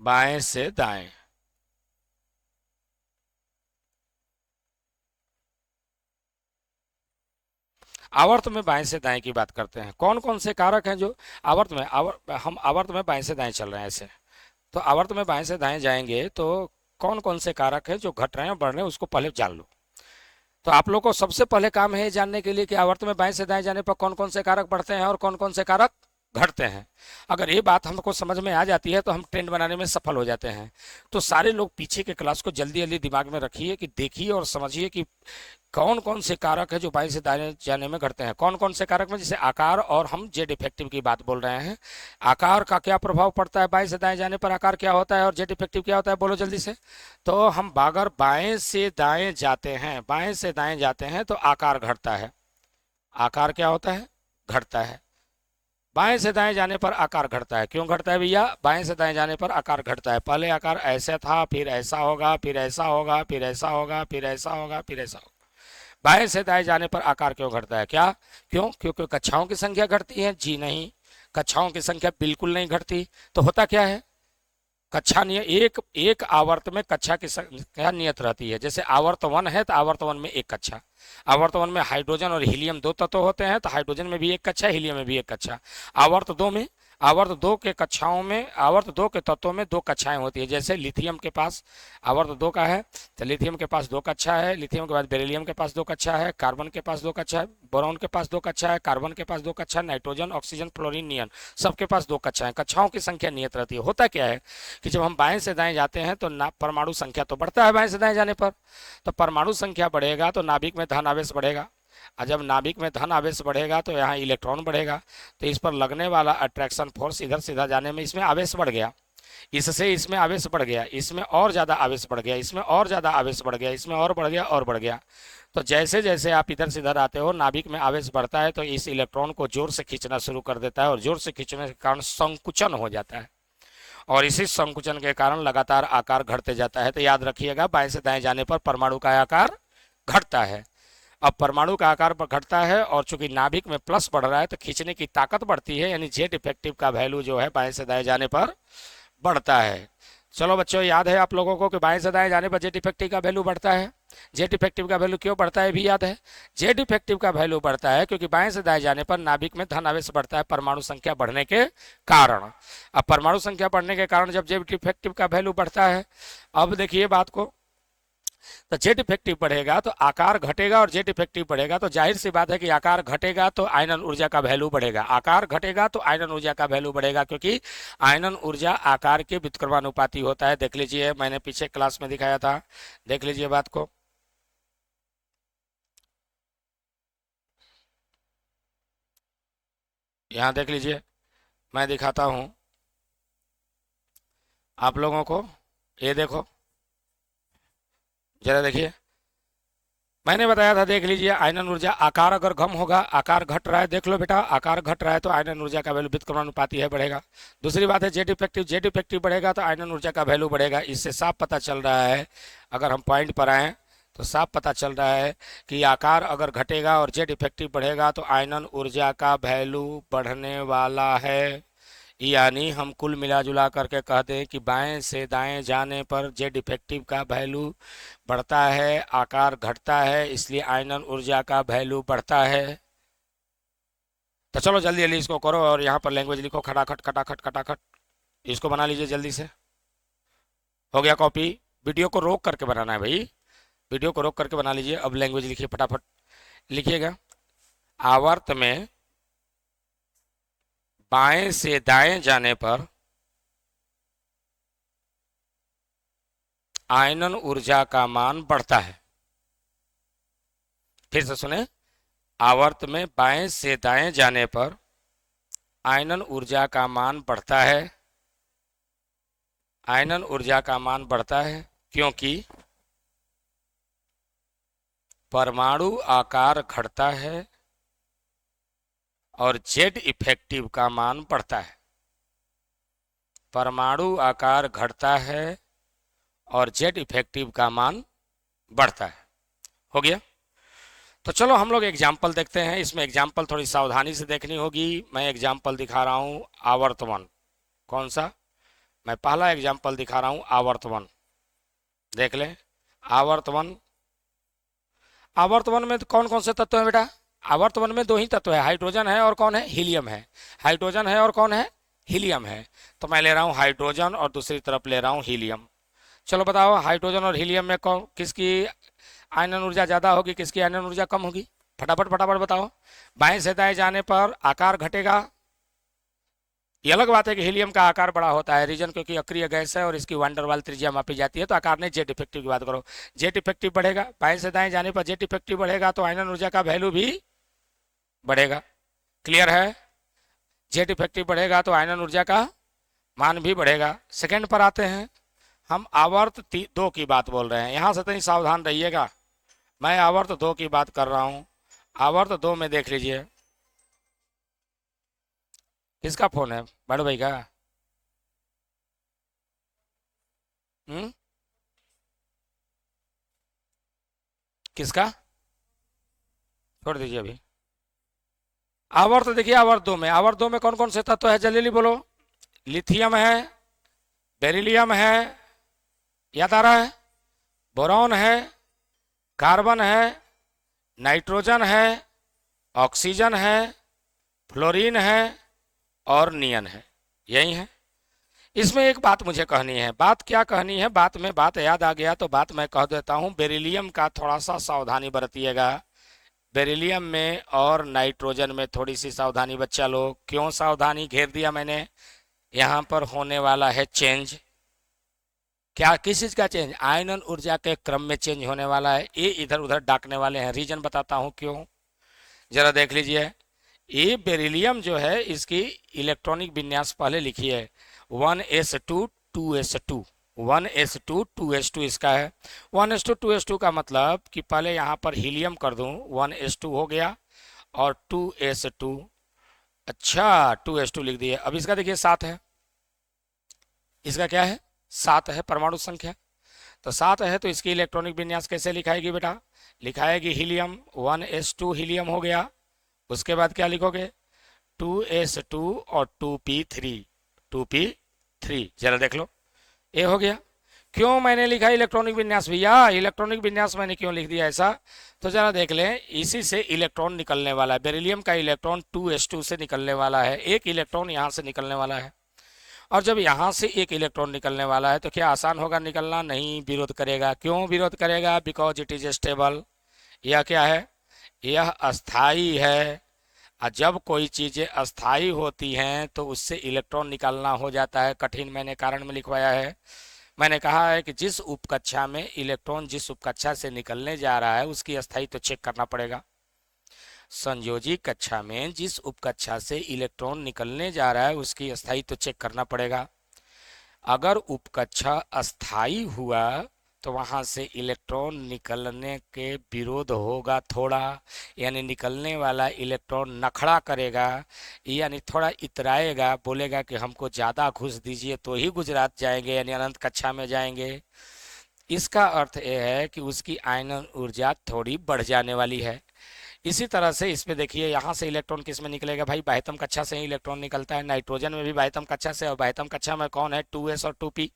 S1: बाएं से दाएं। आवर्त में बाएं से दाएं की बात करते हैं। कौन कौन से कारक हैं जो आवर्त में हम आवर्त में बाएं से दाएं चल रहे हैं ऐसे, तो आवर्त में बाएं से दाएं जाएंगे तो कौन कौन से कारक हैं जो घट रहे हैं बढ़ रहे हैं, उसको पहले जान लो। तो आप लोग को सबसे पहले काम है जानने के लिए कि आवर्त में बाएं से दाएं जाने पर कौन कौन से कारक बढ़ते हैं और कौन कौन से कारक घटते हैं। अगर ये बात हमको समझ में आ जाती है तो हम ट्रेंड बनाने में सफल हो जाते हैं। तो सारे लोग पीछे के क्लास को जल्दी जल्दी दिमाग में रखिए कि देखिए और समझिए कि कौन कौन से कारक है जो बाएं से दाएं जाने में घटते हैं। कौन कौन से कारक में, जैसे आकार, और हम जेड इफेक्टिव की बात बोल रहे हैं। आकार का क्या प्रभाव पड़ता है बाएं से दाएं जाने पर, आकार क्या होता है और जेड इफेक्टिव क्या होता है, बोलो जल्दी से। तो हम अगर बाएं से दाएं जाते हैं, बाएं से दाएं जाते हैं तो आकार घटता है। आकार क्या होता है? घटता है। बाएं से दाएं जाने पर आकार घटता है। क्यों घटता है भैया? बाएं से दाएं जाने पर आकार घटता है। पहले आकार ऐसे था, फिर ऐसा होगा, फिर ऐसा होगा, फिर ऐसा होगा, फिर ऐसा होगा, फिर ऐसा होगा। बाएं से दाएं जाने पर आकार क्यों घटता है? क्या क्यों? क्योंकि कक्षाओं की संख्या घटती है? जी नहीं, कक्षाओं की संख्या बिल्कुल नहीं घटती। तो होता क्या है, कक्षा एक एक आवर्त में कक्षा की संख्या नियत रहती है। जैसे आवर्त 1 है तो आवर्त 1 में एक कक्षा। आवर्त 1 में हाइड्रोजन और हीलियम दो तत्व होते हैं, तो हाइड्रोजन में भी एक कक्षा, हीलियम में भी एक कक्षा। आवर्त 2 में, आवर्त 2 के कक्षाओं में, आवर्त 2 के तत्वों में दो कक्षाएं होती है। जैसे लिथियम के पास आवर्त 2 का है तो लिथियम के पास दो कक्षा है, लिथियम के बाद बेरिलियम के पास दो कक्षा है, कार्बन के पास दो कक्षा है, बोरॉन के पास दो कक्षा है, कार्बन के पास दो कक्षा, नाइट्रोजन, ऑक्सीजन, फ्लोरीन, नियन, सबके पास दो कक्षाएं। कक्षाओं की संख्या नियत रहती है। होता क्या है कि जब हम बाएं से दाएं जाते हैं तो परमाणु संख्या तो बढ़ता है बाएं से दाएं जाने पर। तो परमाणु संख्या बढ़ेगा तो नाभिक में धन आवेश बढ़ेगा, और जब नाभिक में धन आवेश बढ़ेगा तो यहाँ इलेक्ट्रॉन बढ़ेगा। तो इस पर लगने वाला अट्रैक्शन फोर्स इधर सीधा जाने में इसमें आवेश बढ़ गया, इससे इसमें आवेश बढ़ गया, इसमें और ज़्यादा आवेश बढ़ गया, इसमें और ज़्यादा आवेश बढ़ गया, इसमें और बढ़ गया और बढ़ गया। तो जैसे जैसे आप इधर से इधर आते हो नाभिक में आवेश बढ़ता है तो इस इलेक्ट्रॉन को जोर से खींचना शुरू कर देता है, और जोर से खींचने के कारण संकुचन हो जाता है, और इसी संकुचन के कारण लगातार आकार घटते जाता है। तो याद रखिएगा, बाएं से दाएं जाने पर परमाणु का आकार घटता है। अब परमाणु का आकार घटता है और चूंकि नाभिक में प्लस बढ़ रहा है तो खींचने की ताकत बढ़ती है, यानी जेड इफेक्टिव का वैल्यू जो है बाएं से दाएं जाने पर बढ़ता है। चलो बच्चों, याद है आप लोगों को कि बाएं से दाएं जाने पर जेड इफेक्टिव का वैल्यू बढ़ता है। जेड इफेक्टिव का वैल्यू क्यों बढ़ता है भी याद है? जेड इफेक्टिव का वैल्यू बढ़ता है क्योंकि बाएं से दाएं जाने पर नाभिक में धन आवेश बढ़ता है परमाणु संख्या बढ़ने के कारण। अब परमाणु संख्या बढ़ने के कारण जब जेड इफेक्टिव का वैल्यू बढ़ता है, अब देखिए बात को, तो जेड इफेक्टिव बढ़ेगा तो आकार घटेगा और जेड इफेक्टिव बढ़ेगा तो जाहिर सी बात है कि आकार घटेगा तो आयनन ऊर्जा का वैल्यू बढ़ेगा, आकार घटेगा तो आयनन ऊर्जा का वैल्यू बढ़ेगा, क्योंकि आयनन ऊर्जा आकार के व्युत्क्रमानुपाती होता है। देख लीजिए, मैंने पीछे क्लास में दिखाया था, देख लीजिए बात को। यहां देख लीजिए, मैं दिखाता हूं आप लोगों को, ये देखो जरा देखिए, मैंने बताया था, देख लीजिए, आयनन ऊर्जा आकार अगर कम होगा, आकार घट रहा है, देख लो बेटा, आकार घट रहा है तो आयनन ऊर्जा का वैल्यू व्युत्क्रमानुपाती है, बढ़ेगा। दूसरी बात है जेड इफेक्टिव बढ़ेगा तो आयनन ऊर्जा का वैल्यू बढ़ेगा। इससे साफ पता चल रहा है, अगर हम पॉइंट पर आए तो साफ पता चल रहा है कि आकार अगर घटेगा और जेड इफेक्टिव बढ़ेगा तो आयनन ऊर्जा का वैल्यू बढ़ने वाला है। यानी हम कुल मिला जुला करके कहते हैं कि बाएं से दाएं जाने पर जेड इफेक्टिव का वैल्यू बढ़ता है, आकार घटता है, इसलिए आयनन ऊर्जा का वैल्यू बढ़ता है। तो चलो जल्दी जल्दी इसको करो और यहाँ पर लैंग्वेज लिखो, खटाखट खटाखट खटाखट, इसको बना लीजिए जल्दी से। हो गया कॉपी? वीडियो को रोक करके बनाना है भाई, वीडियो को रोक करके बना लीजिए। अब लैंग्वेज लिखिए, फटाफट लिखिएगा। आवर्त में बाएं से दाएं जाने पर आयनन ऊर्जा का मान बढ़ता है। फिर से सुने, आवर्त में बाएं से दाएं जाने पर आयनन ऊर्जा का मान बढ़ता है, आयनन ऊर्जा का मान बढ़ता है क्योंकि परमाणु आकार घटता है और जेड इफेक्टिव का मान बढ़ता है। परमाणु आकार घटता है और जेड इफेक्टिव का मान बढ़ता है। हो गया? तो चलो हम लोग एग्जाम्पल देखते हैं। इसमें एग्जाम्पल थोड़ी सावधानी से देखनी होगी। मैं एग्जाम्पल दिखा रहा हूं आवर्तवन। कौन सा? मैं पहला एग्जाम्पल दिखा रहा हूं आवर्तवन। देख लें आवर्तवन। आवर्तवन में कौन कौन से तत्व हैं बेटा? आवर्तवन में दो ही तत्व है, हाइड्रोजन है और कौन है? हीलियम है। हाइड्रोजन है और कौन है? हीलियम है। तो मैं ले रहा हूं हाइड्रोजन और दूसरी तरफ ले रहा हूं हीलियम। चलो बताओ, हाइड्रोजन और हीलियम में कौन, किसकी आयनन ऊर्जा ज़्यादा होगी, किसकी आयनन ऊर्जा कम होगी? फटाफट फटाफट बताओ। बाएं से दाएं जाने पर आकार घटेगा। ये अलग बात है कि हीलियम का आकार बड़ा होता है, रीजन क्योंकि अक्रिय गैस है और इसकी वान डेर वाल त्रिज्या मापी जाती है, तो आकार नहीं, जेड इफेक्टिव की बात करो। जेड इफेक्टिव बढ़ेगा, बाएं से दाएं जाने पर जेड इफेक्टिव बढ़ेगा तो आयनन ऊर्जा का वैल्यू भी बढ़ेगा। क्लियर है? जेड इफेक्टिव बढ़ेगा तो आयनन ऊर्जा का मान भी बढ़ेगा। सेकेंड पर आते हैं। हम आवर्त दो की बात बोल रहे हैं, यहां से तो सावधान रहिएगा। मैं आवर्त दो की बात कर रहा हूं। आवर्त दो में देख लीजिए, किसका फोन है? बड़े भाई का? किसका? छोड़ दीजिए अभी। आवर्त देखिए, आवर्त दो में कौन कौन से तत्व है, जल्दी बोलो। लिथियम है, बेरिलियम है, याद आ रहा है, बोरॉन है, कार्बन है, नाइट्रोजन है, ऑक्सीजन है, फ्लोरीन है और नियन है। यही है। इसमें एक बात मुझे कहनी है। बात क्या कहनी है? बात में बात याद आ गया तो बात मैं कह देता हूं। बेरिलियम का थोड़ा सा सावधानी बरतिएगा। बेरिलियम में और नाइट्रोजन में थोड़ी सी सावधानी बच्चा लोग। क्यों सावधानी घेर दिया मैंने? यहां पर होने वाला है चेंज। क्या, किस चीज का चेंज? आयनन ऊर्जा के क्रम में चेंज होने वाला है। ये इधर उधर डाकने वाले हैं। रीजन बताता हूं क्यों, जरा देख लीजिए। ये बेरिलियम जो है, इसकी इलेक्ट्रॉनिक विन्यास पहले लिखिए, 1s2 2s2, 1s2 2s2 इसका है। 1s2 2s2 का मतलब कि पहले यहां पर हीलियम कर दूं, 1s2 हो गया और 2s2। अच्छा, 2s2 लिख दिए। अब इसका देखिए 7 है। इसका क्या है? 7 है परमाणु संख्या। तो 7 है तो इसकी इलेक्ट्रॉनिक विन्यास कैसे लिखाएगी बेटा? लिखाएगी हीलियम, 1s2 हीलियम हो गया। उसके बाद क्या लिखोगे? 2s2 और 2p3, 2p3। जरा देख लो, ये हो गया। क्यों मैंने लिखा इलेक्ट्रॉनिक विन्यास भैया? इलेक्ट्रॉनिक विन्यास मैंने क्यों लिख दिया ऐसा? तो जरा देख लें, इसी से इलेक्ट्रॉन निकलने वाला है। बेरिलियम का इलेक्ट्रॉन 2s2 से निकलने वाला है, एक इलेक्ट्रॉन यहां से निकलने वाला है। और जब यहाँ से एक इलेक्ट्रॉन निकलने वाला है तो क्या आसान होगा निकलना? नहीं, विरोध करेगा। क्यों विरोध करेगा? Because it is stable. यह क्या है? यह अस्थाई है। और जब कोई चीजें अस्थाई होती हैं तो उससे इलेक्ट्रॉन निकालना हो जाता है कठिन। मैंने कारण में लिखवाया है। मैंने कहा है कि जिस उपकक्षा में इलेक्ट्रॉन जिस उपकक्षा से निकलने जा रहा है उसकी अस्थायित्व तो चेक करना पड़ेगा। संयोजी कक्षा में जिस उपकक्षा से इलेक्ट्रॉन निकलने जा रहा है उसकी अस्थायित्व तो चेक करना पड़ेगा। अगर उपकक्षा अस्थाई हुआ तो वहां से इलेक्ट्रॉन निकलने के विरोध होगा थोड़ा, यानी निकलने वाला इलेक्ट्रॉन नखड़ा करेगा, यानी थोड़ा इतराएगा, बोलेगा कि हमको ज़्यादा घूस दीजिए तो ही गुजरात जाएंगे, यानी अनंत कक्षा में जाएंगे। इसका अर्थ यह है कि उसकी आयनन ऊर्जा थोड़ी बढ़ जाने वाली है। इसी तरह से इसमें देखिए यहाँ से इलेक्ट्रॉन किस में निकलेगा भाई? बाह्यतम कक्षा से ही इलेक्ट्रॉन निकलता है। नाइट्रोजन में भी बाह्यतम कक्षा से, और बाह्यतम कक्षा में कौन है? 2s और 2p।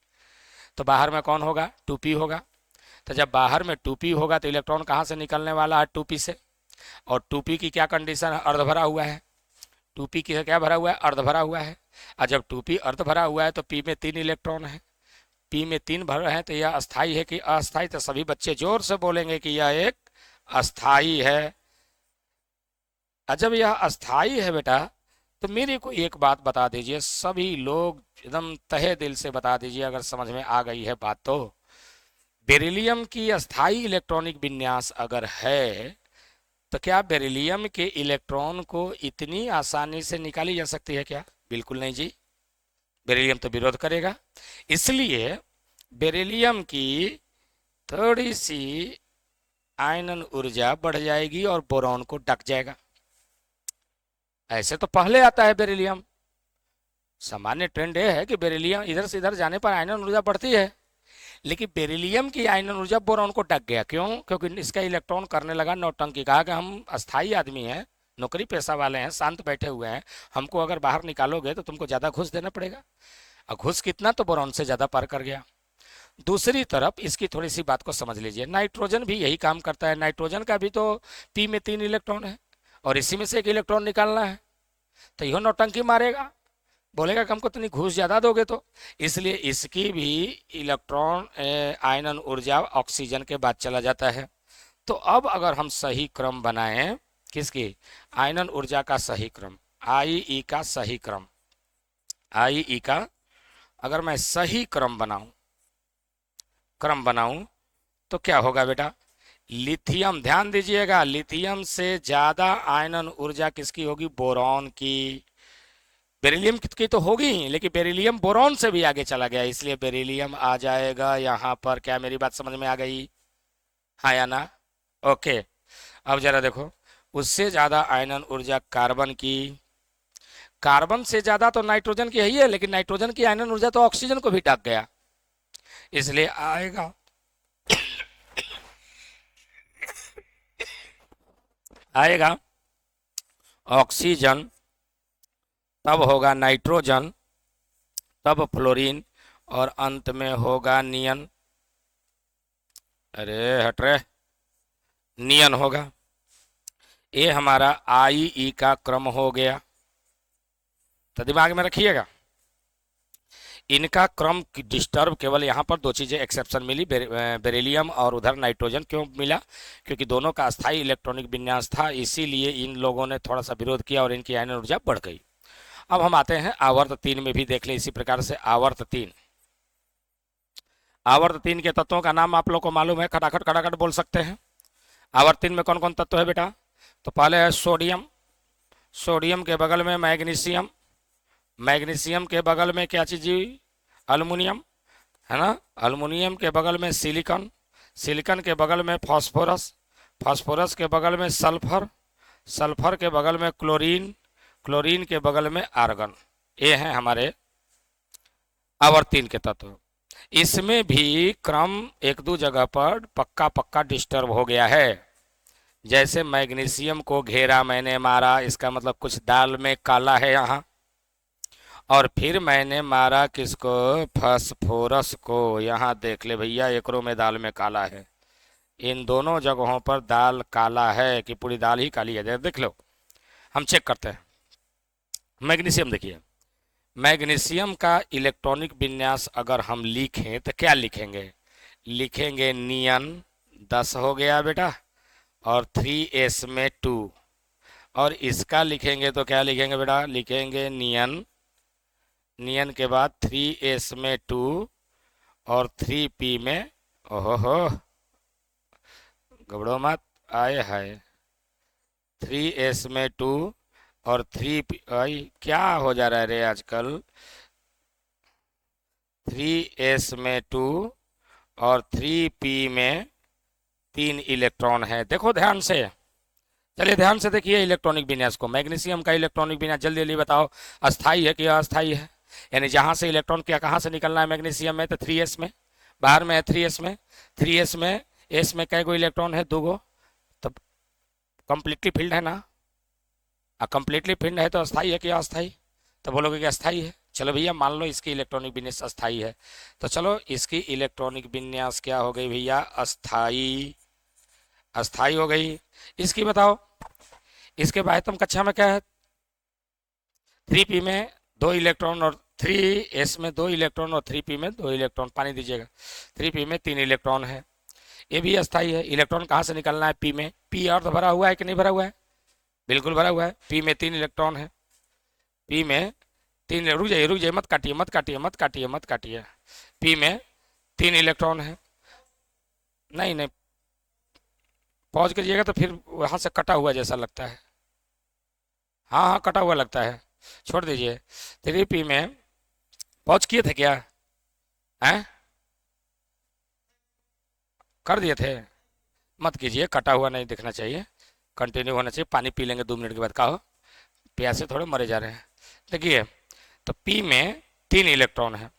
S1: तो बाहर में कौन होगा? 2p होगा। तो जब बाहर में 2p होगा तो इलेक्ट्रॉन कहाँ से निकलने वाला है? 2p से। और 2p की क्या कंडीशन है? अर्ध भरा हुआ है। 2p की क्या भरा हुआ है? अर्ध भरा हुआ है। और जब 2p अर्ध भरा हुआ है तो p में 3 इलेक्ट्रॉन है। p में 3 भर रहे हैं तो यह अस्थाई है कि अस्थाई? तो सभी बच्चे जोर से बोलेंगे कि यह एक अस्थाई है। जब यह अस्थाई है बेटा तो मेरे को एक बात बता दीजिए, सभी लोग एकदम तहे दिल से बता दीजिए अगर समझ में आ गई है बात तो। बेरिलियम की अस्थाई इलेक्ट्रॉनिक विन्यास अगर है तो क्या बेरिलियम के इलेक्ट्रॉन को इतनी आसानी से निकाली जा सकती है क्या? बिल्कुल नहीं जी, बेरिलियम तो विरोध करेगा। इसलिए बेरिलियम की थोड़ी सी आयनन ऊर्जा बढ़ जाएगी और बोरॉन को ढक जाएगा। ऐसे तो पहले आता है बेरिलियम। सामान्य ट्रेंड ये है कि बेरिलियम इधर से इधर जाने पर आयनन ऊर्जा बढ़ती है, लेकिन बेरिलियम की आयनन ऊर्जा बोरॉन को ढक गया। क्यों? क्योंकि इसका इलेक्ट्रॉन करने लगा नौटंकी। कहा कि हम अस्थाई आदमी हैं, नौकरी पेशा वाले हैं, शांत बैठे हुए हैं, हमको अगर बाहर निकालोगे तो तुमको ज़्यादा घूस देना पड़ेगा। और घूस कितना? तो बोरॉन से ज़्यादा पार कर गया। दूसरी तरफ इसकी थोड़ी सी बात को समझ लीजिए, नाइट्रोजन भी यही काम करता है। नाइट्रोजन का भी तो p में 3 इलेक्ट्रॉन है और इसी में से एक इलेक्ट्रॉन निकालना है, तो यह नौटंकी मारेगा, बोलेगा कि हमको इतनी घूस ज़्यादा दोगे तो। इसलिए इसकी भी इलेक्ट्रॉन आयनन ऊर्जा ऑक्सीजन के बाद चला जाता है। तो अब अगर हम सही क्रम बनाएं, किसकी? आयनन ऊर्जा का सही क्रम, IE का सही क्रम, IE का अगर मैं सही क्रम बनाऊं तो क्या होगा बेटा? लिथियम, ध्यान दीजिएगा, लिथियम से ज्यादा आयनन ऊर्जा किसकी होगी? बोरॉन की। बेरिलियम की तो होगी, लेकिन बेरिलियम बोरॉन से भी आगे चला गया, इसलिए बेरिलियम आ जाएगा यहाँ पर। क्या मेरी बात समझ में आ गई? हाँ या ना? ओके। अब जरा देखो, उससे ज्यादा आयनन ऊर्जा कार्बन की। कार्बन से ज्यादा तो नाइट्रोजन की है, लेकिन नाइट्रोजन की आयनन ऊर्जा तो ऑक्सीजन को भी ढक गया, इसलिए आएगा ऑक्सीजन, तब होगा नाइट्रोजन, तब फ्लोरीन, और अंत में होगा नियन। अरे हट रे, नियन होगा। ये हमारा IE का क्रम हो गया। तो दिमाग में रखिएगा, इनका क्रम डिस्टर्ब केवल यहाँ पर दो चीज़ें एक्सेप्शन मिली, बेरिलियम और उधर नाइट्रोजन। क्यों मिला? क्योंकि दोनों का अस्थाई इलेक्ट्रॉनिक विन्यास था, इसीलिए इन लोगों ने थोड़ा सा विरोध किया और इनकी आयनन ऊर्जा बढ़ गई। अब हम आते हैं आवर्त 3 में भी देख ले इसी प्रकार से। आवर्त 3, आवर्त 3 के तत्वों का नाम आप लोग को मालूम है, खटाखट खटाखट बोल सकते हैं। आवर्त 3 में कौन कौन तत्व है बेटा? तो पहले है सोडियम, सोडियम के बगल में मैग्नीशियम, मैग्नीशियम के बगल में क्या चीज? अल्युमिनियम, है ना? अल्युमिनियम के बगल में सिलिकॉन, सिलिकॉन के बगल में फास्फोरस, फास्फोरस के बगल में सल्फर, सल्फर के बगल में क्लोरीन, क्लोरीन के बगल में आर्गन। ये हैं हमारे आवर्त 3 के तत्व। इसमें भी क्रम एक दो जगह पर पक्का पक्का डिस्टर्ब हो गया है। जैसे मैग्नीशियम को घेरा मैंने मारा, इसका मतलब कुछ दाल में काला है यहाँ, और फिर मैंने मारा किसको? फास्फोरस को। यहाँ देख ले भैया, एकरों में दाल में काला है। इन दोनों जगहों पर दाल काला है कि पूरी दाल ही काली है? देख लो, हम चेक करते हैं। मैग्नीशियम देखिए, मैग्नीशियम का इलेक्ट्रॉनिक विन्यास अगर हम लिखें तो क्या लिखेंगे? लिखेंगे नियन 10 हो गया बेटा, और 3s में 2। और इसका लिखेंगे तो क्या लिखेंगे बेटा? लिखेंगे नियन, नियन के बाद 3s में 2 और 3p में, ओहो हो, घबरो मत, आए हाय, 3s में 2 और 3p, आई क्या हो जा रहा है रे आजकल, 3s में 2 और 3p में 3 इलेक्ट्रॉन है। देखो ध्यान से, चलिए ध्यान से देखिए इलेक्ट्रॉनिक विन्यास को। मैग्नीशियम का इलेक्ट्रॉनिक विन्यास जल्दी जल्दी बताओ, अस्थाई है कि अस्थाई है? यानी जहां से इलेक्ट्रॉन क्या कहां से निकलना है मैग्नीशियम में? तो 3s में, बाहर में है 3s में, 3s में s में कै गो इलेक्ट्रॉन है? 2 गो। तब कंप्लीटली फील्ड है ना, कंप्लीटली फील्ड है तो अस्थाई है कि अस्थाई? तो बोलोगे कि अस्थाई है। चलो भैया मान लो इसकी इलेक्ट्रॉनिक विन्यास अस्थाई है, तो चलो इसकी इलेक्ट्रॉनिक विन्यास क्या हो गई भैया? अस्थाई, अस्थाई हो गई। इसकी बताओ, इसके बाह्यतम कक्षा में क्या है? 3p में 2 इलेक्ट्रॉन और 3s में 2 इलेक्ट्रॉन और 3p में 2 इलेक्ट्रॉन, पानी दीजिएगा। 3p में 3 इलेक्ट्रॉन है, ये भी अस्थाई है। इलेक्ट्रॉन कहाँ से निकलना है? p में। p अर्ध भरा हुआ है कि नहीं भरा हुआ है? बिल्कुल भरा हुआ है। p में 3 इलेक्ट्रॉन है, p में 3, रुक जाइए मत काटिए मत काटिए मत काटिए मत काटिए, p में 3 इलेक्ट्रॉन है। नहीं नहीं, पॉज करिएगा तो फिर वहां से कटा हुआ जैसा लगता है। हाँ हाँ कटा हुआ लगता है, छोड़ दीजिए। 3p में पॉज किए थे क्या? हैं? कर दिए थे? मत कीजिए, कटा हुआ नहीं दिखना चाहिए, कंटिन्यू होना चाहिए। पानी पी लेंगे 2 मिनट के बाद, कहो प्यासे थोड़े मरे जा रहे हैं। देखिए, तो p में 3 इलेक्ट्रॉन है,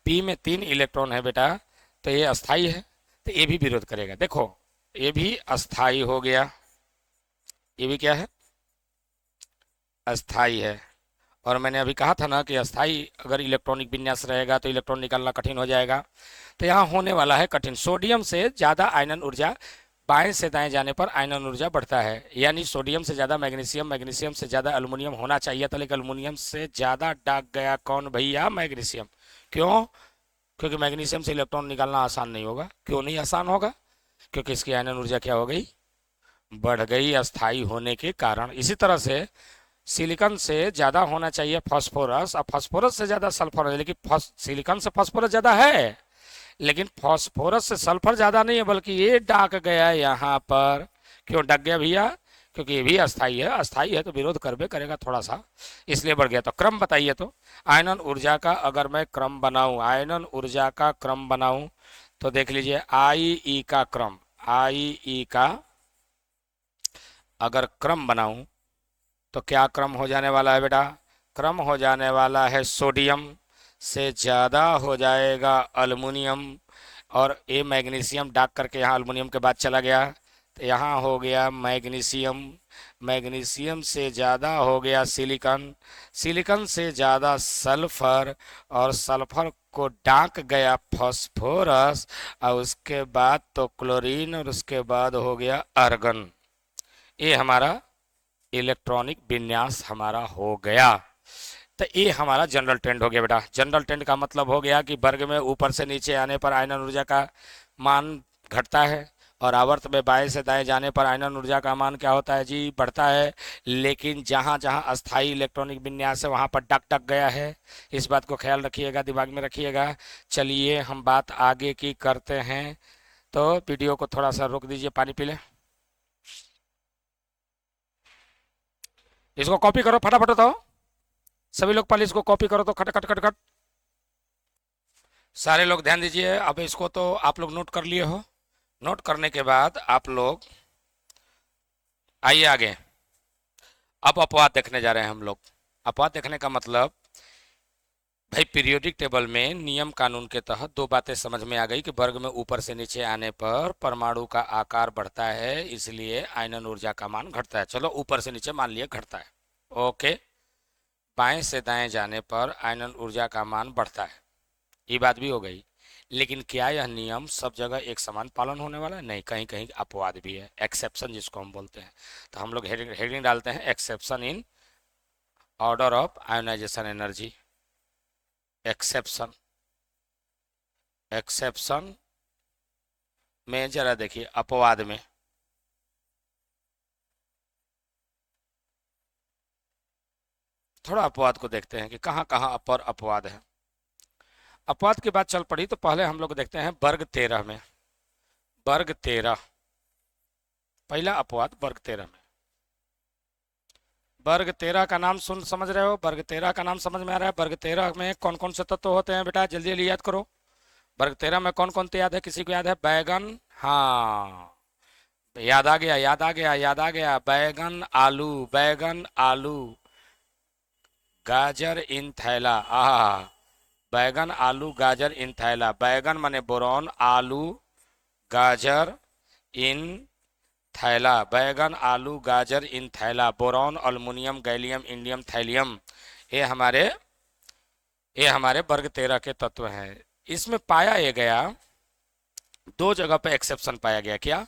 S1: p में 3 इलेक्ट्रॉन है बेटा, तो ये अस्थाई है, तो ये भी विरोध करेगा। देखो ये भी अस्थाई हो गया, ये भी क्या है? अस्थाई है। और मैंने अभी कहा था ना कि अस्थाई अगर इलेक्ट्रॉनिक विन्यास रहेगा तो इलेक्ट्रॉन निकालना कठिन हो जाएगा, तो यहाँ होने वाला है कठिन। सोडियम से ज़्यादा आयनन ऊर्जा, बाएं से दाएं जाने पर आयनन ऊर्जा बढ़ता है, यानी सोडियम से ज़्यादा मैग्नीशियम, मैग्नीशियम से ज़्यादा एल्युमिनियम होना चाहिए था, लेकिन एल्युमिनियम से ज़्यादा डाक गया कौन भैया? मैग्नीशियम। क्यों? क्योंकि मैग्नीशियम से इलेक्ट्रॉन निकालना आसान नहीं होगा। क्यों नहीं आसान होगा? क्योंकि इसकी आयनन ऊर्जा क्या हो गई? बढ़ गई, अस्थाई होने के कारण। इसी तरह से सिलिकॉन से ज़्यादा होना चाहिए फास्फोरस, अब फास्फोरस से ज़्यादा सल्फर है, लेकिन सिलिकॉन से फास्फोरस ज़्यादा है, लेकिन फास्फोरस से सल्फर ज़्यादा नहीं है, बल्कि ये डाक गया यहाँ पर। क्यों डक गया भैया? क्योंकि ये भी अस्थाई है, अस्थाई है तो विरोध करबे करेगा थोड़ा सा, इसलिए बढ़ गया। तो क्रम बताइए, तो आयनन ऊर्जा का अगर मैं क्रम बनाऊं, आयनन ऊर्जा का क्रम बनाऊं, तो देख लीजिए आई ई का क्रम, आई ई का अगर क्रम बनाऊं तो क्या क्रम हो जाने वाला है बेटा? क्रम हो जाने वाला है सोडियम से ज़्यादा हो जाएगा अल्युमिनियम, और ये मैग्नीशियम डाक करके यहाँ अल्युमिनियम के बाद चला गया, तो यहाँ हो गया मैग्नीशियम, मैग्नीशियम से ज़्यादा हो गया सिलिकॉन, सिलिकॉन से ज़्यादा सल्फर, और सल्फर को डाक गया फास्फोरस, और उसके बाद तो क्लोरीन, और उसके बाद हो गया आर्गन। ये हमारा इलेक्ट्रॉनिक विन्यास हमारा हो गया। तो ये हमारा जनरल ट्रेंड हो गया बेटा। जनरल ट्रेंड का मतलब हो गया कि वर्ग में ऊपर से नीचे आने पर आयनन ऊर्जा का मान घटता है, और आवर्त में बाएं से दाएं जाने पर आयनन ऊर्जा का मान क्या होता है जी? बढ़ता है। लेकिन जहाँ जहाँ अस्थाई इलेक्ट्रॉनिक विन्यास है वहाँ पर डक डक गया है, इस बात को ख्याल रखिएगा, दिमाग में रखिएगा। चलिए हम बात आगे की करते हैं, तो वीडियो को थोड़ा सा रोक दीजिए, पानी पी लें। इसको कॉपी करो फटाफट, तो सभी लोग पहले इसको कॉपी करो, तो खट खट खट खट, सारे लोग ध्यान दीजिए। अब इसको तो आप लोग नोट कर लिए हो, नोट करने के बाद आप लोग आइए आगे। अब अपवाद देखने जा रहे हैं हम लोग। अपवाद देखने का मतलब भाई, पीरियोडिक टेबल में नियम कानून के तहत 2 बातें समझ में आ गई कि वर्ग में ऊपर से नीचे आने पर परमाणु का आकार बढ़ता है, इसलिए आयनन ऊर्जा का मान घटता है। चलो ऊपर से नीचे मान लिया घटता है, ओके। बाएं से दाएं जाने पर आयनन ऊर्जा का मान बढ़ता है, ये बात भी हो गई। लेकिन क्या यह नियम सब जगह एक समान पालन होने वाला है? नहीं, कहीं कहीं अपवाद भी है, एक्सेप्शन जिसको हम बोलते हैं। तो हम लोग हेडिंग डालते हैं exception in order of ionisation energy. Exception, exception में जरा देखिए अपवाद में, थोड़ा अपवाद को देखते हैं कि कहाँ कहाँ अपर अपवाद है। अपवाद की बात चल पड़ी तो पहले हम लोग देखते हैं वर्ग 13 में। वर्ग 13, पहला अपवाद वर्ग 13 में। वर्ग 13 का नाम सुन समझ रहे हो? वर्ग 13 का नाम समझ में आ रहा है? वर्ग 13 में कौन कौन से तत्व होते हैं बेटा? जल्दी जल्दी याद करो। वर्ग 13 में कौन कौन से याद है? किसी को याद है? बैगन, हाँ याद आ गया, याद आ गया, याद आ गया। बैगन आलू, बैगन आलू। गाजर इन थैला, आहा। बैगन आलू गाजर इन थैला। बैगन माने बोरॉन, आलू गाजर इन थैला। बैगन आलू गाजर इन थैला। Boron, aluminium, gallium, indium, thallium, ये हमारे वर्ग 13 के तत्व हैं। इसमें पाया ये गया, दो जगह पे एक्सेप्शन पाया गया। क्या?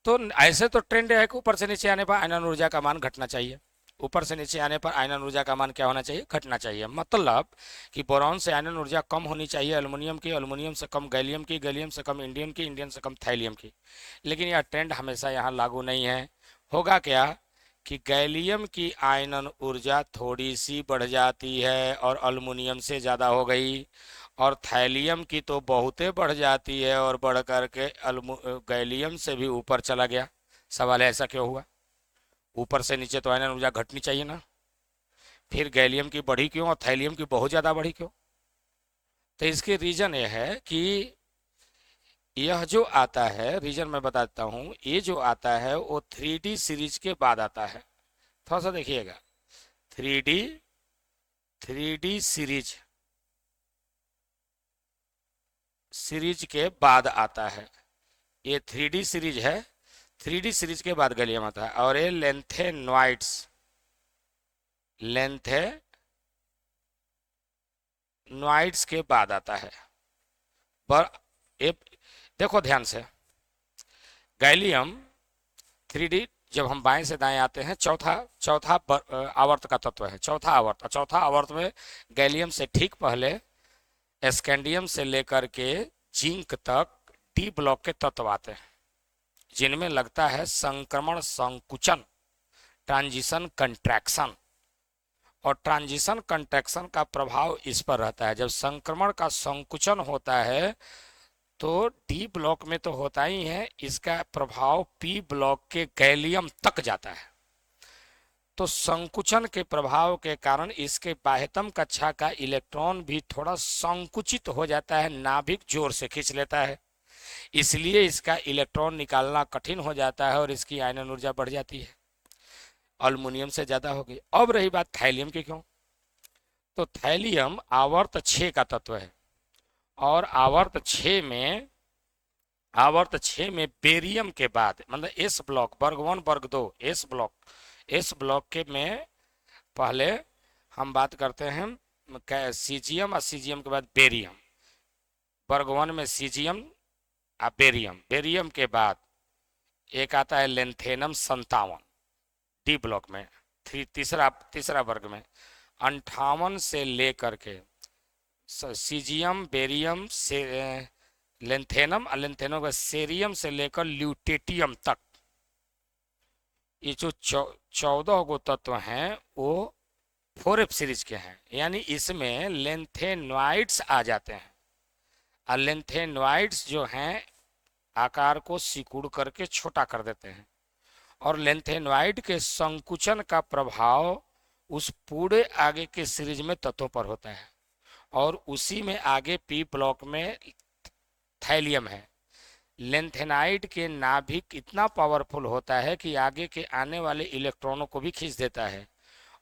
S1: तो ऐसे तो ट्रेंड है कि ऊपर से नीचे आने पर आयनन ऊर्जा का मान घटना चाहिए। ऊपर से नीचे आने पर आयनन ऊर्जा का मान क्या होना चाहिए? घटना चाहिए। मतलब कि बोरॉन से आयनन ऊर्जा कम होनी चाहिए एल्युमिनियम की, एल्युमिनियम से कम गैलियम की, गैलियम से कम इंडियम की, इंडियम से कम थैलियम की। लेकिन यह ट्रेंड हमेशा यहाँ लागू नहीं है। होगा क्या कि गैलियम की आयनन ऊर्जा थोड़ी सी बढ़ जाती है और एल्युमिनियम से ज़्यादा हो गई, और थैलियम की तो बहुते बढ़ जाती है और बढ़ करके गैलियम से भी ऊपर चला गया। सवाल है ऐसा क्यों हुआ? ऊपर से नीचे तो आयनन ऊर्जा घटनी चाहिए ना, फिर गैलियम की बढ़ी क्यों और थैलियम की बहुत ज़्यादा बढ़ी क्यों? तो इसके रीज़न ये है कि यह जो आता है, रीज़न मैं बताता हूँ, ये जो आता है वो 3D सीरीज के बाद आता है। थोड़ा सा देखिएगा, three D three D series series के बाद आता है। ये 3D सीरीज है, 3D सीरीज के बाद गैलियम आता है। और ये लेंथेनॉइड्स, लेंथेनॉइड्स के बाद आता है। पर ये देखो ध्यान से, गैलियम 3D, जब हम बाएं से दाएं आते हैं, चौथा चौथा आवर्त का तत्व है। चौथा आवर्त, चौथा आवर्त में गैलियम से ठीक पहले स्कैंडियम से लेकर के जिंक तक डी ब्लॉक के तत्व आते हैं, जिनमें लगता है संक्रमण संकुचन, ट्रांजिशन कंट्रैक्शन। और ट्रांजिशन कंट्रैक्शन का प्रभाव इस पर रहता है। जब संक्रमण का संकुचन होता है तो डी ब्लॉक में तो होता ही है, इसका प्रभाव पी ब्लॉक के गैलियम तक जाता है। तो संकुचन के प्रभाव के कारण इसके बाह्यतम कक्षा का इलेक्ट्रॉन भी थोड़ा संकुचित हो जाता है, नाभिक जोर से खींच लेता है, इसलिए इसका इलेक्ट्रॉन निकालना कठिन हो जाता है और इसकी आयनन ऊर्जा बढ़ जाती है, अल्युमिनियम से ज्यादा हो गई। अब रही बात थैलियम की, क्यों? तो थैलियम आवर्त 6 का तत्व है, और आवर्त 6 में बेरियम के बाद, मतलब एस ब्लॉक, वर्ग 1 वर्ग 2, एस ब्लॉक के में पहले हम बात करते हैं सीजियम, और सीजियम के बाद बेरियम। वर्ग 1 में सीजियम और बेरियम। बेरियम के बाद एक आता है लेंथेनम 57 डी ब्लॉक में, तीसरा तीसरा वर्ग में 58 से लेकर के सीजियम, बेरियम से लेंथेनम, और लेंथेनम का सेरियम से लेकर ल्यूटेटियम तक, ये जो 14 गो तत्व हैं वो 4F सीरीज के हैं। यानी इसमें लेंथेनॉइड्स आ जाते हैं, और लेंथेनॉइड्स जो हैं आकार को सिकुड़ करके छोटा कर देते हैं, और लेंथेनॉइड के संकुचन का प्रभाव उस पूरे आगे के सीरीज में तत्वों पर होता है, और उसी में आगे पी ब्लॉक में थैलियम है। लेंथेनाइड के नाभिक इतना पावरफुल होता है कि आगे के आने वाले इलेक्ट्रॉनों को भी खींच देता है,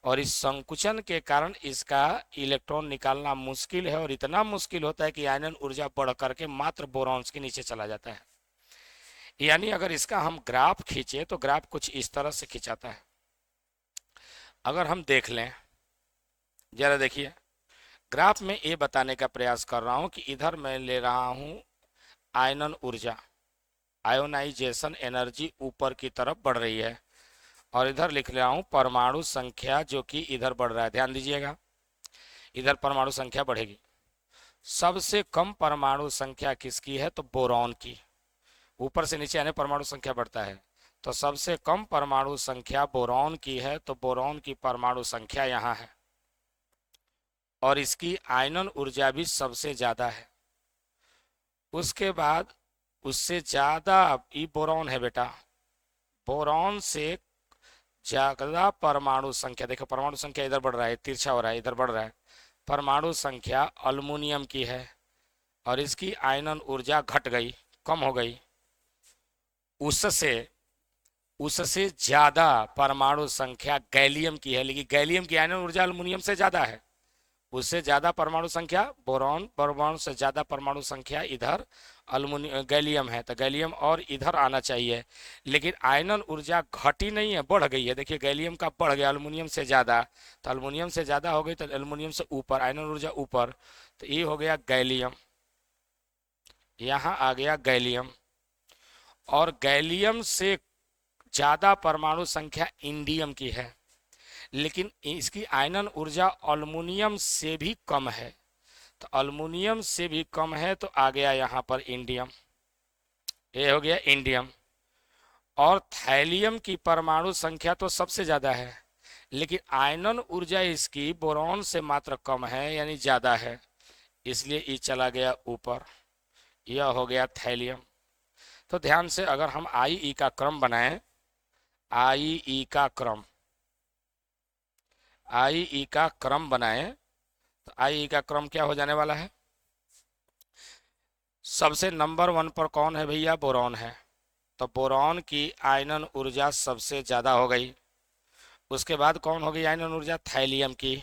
S1: और इस संकुचन के कारण इसका इलेक्ट्रॉन निकालना मुश्किल है, और इतना मुश्किल होता है कि आयनन ऊर्जा बढ़ करके मात्र बोरॉन्स के नीचे चला जाता है। यानी अगर इसका हम ग्राफ खींचे तो ग्राफ कुछ इस तरह से खिंचाता है। अगर हम देख लें, जरा देखिए, ग्राफ में ये बताने का प्रयास कर रहा हूं कि इधर मैं ले रहा हूं आयनन ऊर्जा, आयोनाइजेशन एनर्जी ऊपर की तरफ बढ़ रही है, और इधर लिख रहा हूं परमाणु संख्या जो कि इधर बढ़ रहा है। ध्यान दीजिएगा, इधर परमाणु संख्या बढ़ेगी। सबसे कम परमाणु संख्या किसकी है? तो बोरॉन की। ऊपर से नीचे आने परमाणु संख्या बढ़ता है, तो सबसे कम परमाणु संख्या बोरॉन की है, तो बोरॉन की परमाणु संख्या यहाँ है और इसकी आयनन ऊर्जा भी सबसे ज्यादा है। उसके बाद उससे ज्यादा ई बोरॉन है बेटा, बोरॉन से ज्यादा परमाणु संख्या, देखो परमाणु संख्या इधर बढ़ रहा है, तिरछा हो रहा है, इधर बढ़ रहा है। परमाणु संख्या अल्युमिनियम की है और इसकी आयनन ऊर्जा घट गई, कम हो गई। उससे उससे ज्यादा परमाणु संख्या गैलियम की है, लेकिन गैलियम की आयनन ऊर्जा अल्युमिनियम से ज्यादा है। उससे ज्यादा परमाणु संख्या बोरॉन, बोरॉन से ज्यादा परमाणु संख्या इधर अल्युमिनियम गैलियम है, तो गैलियम और इधर आना चाहिए, लेकिन आयनन ऊर्जा घटी नहीं है, बढ़ गई है। देखिए गैलियम का बढ़ गया अल्युमिनियम से ज्यादा, तो अल्युमिनियम से ज्यादा हो गई तो अल्युमिनियम से ऊपर आयनन ऊर्जा ऊपर, तो ये हो गया गैलियम। यहाँ आ गया गैलियम, और गैलियम से ज्यादा परमाणु संख्या इंडियम की है, लेकिन इसकी आयनन ऊर्जा अल्युमिनियम से भी कम है, तो अल्युमिनियम से भी कम है तो आ गया यहाँ पर इंडियम। ये हो गया इंडियम। और थैलियम की परमाणु संख्या तो सबसे ज्यादा है, लेकिन आयनन ऊर्जा इसकी बोरॉन से मात्र कम है, यानी ज्यादा है, इसलिए ये चला गया ऊपर। यह हो गया थैलियम। तो ध्यान से अगर हम आई ई का क्रम बनाएं, आई ई का क्रम, आई ई का क्रम बनाएं, तो आई ई का क्रम क्या हो जाने वाला है? सबसे नंबर 1 पर कौन है भैया? बोरॉन है, तो बोरॉन की आयनन ऊर्जा सबसे ज्यादा हो गई। उसके बाद कौन हो गई आयनन ऊर्जा? थैलियम की।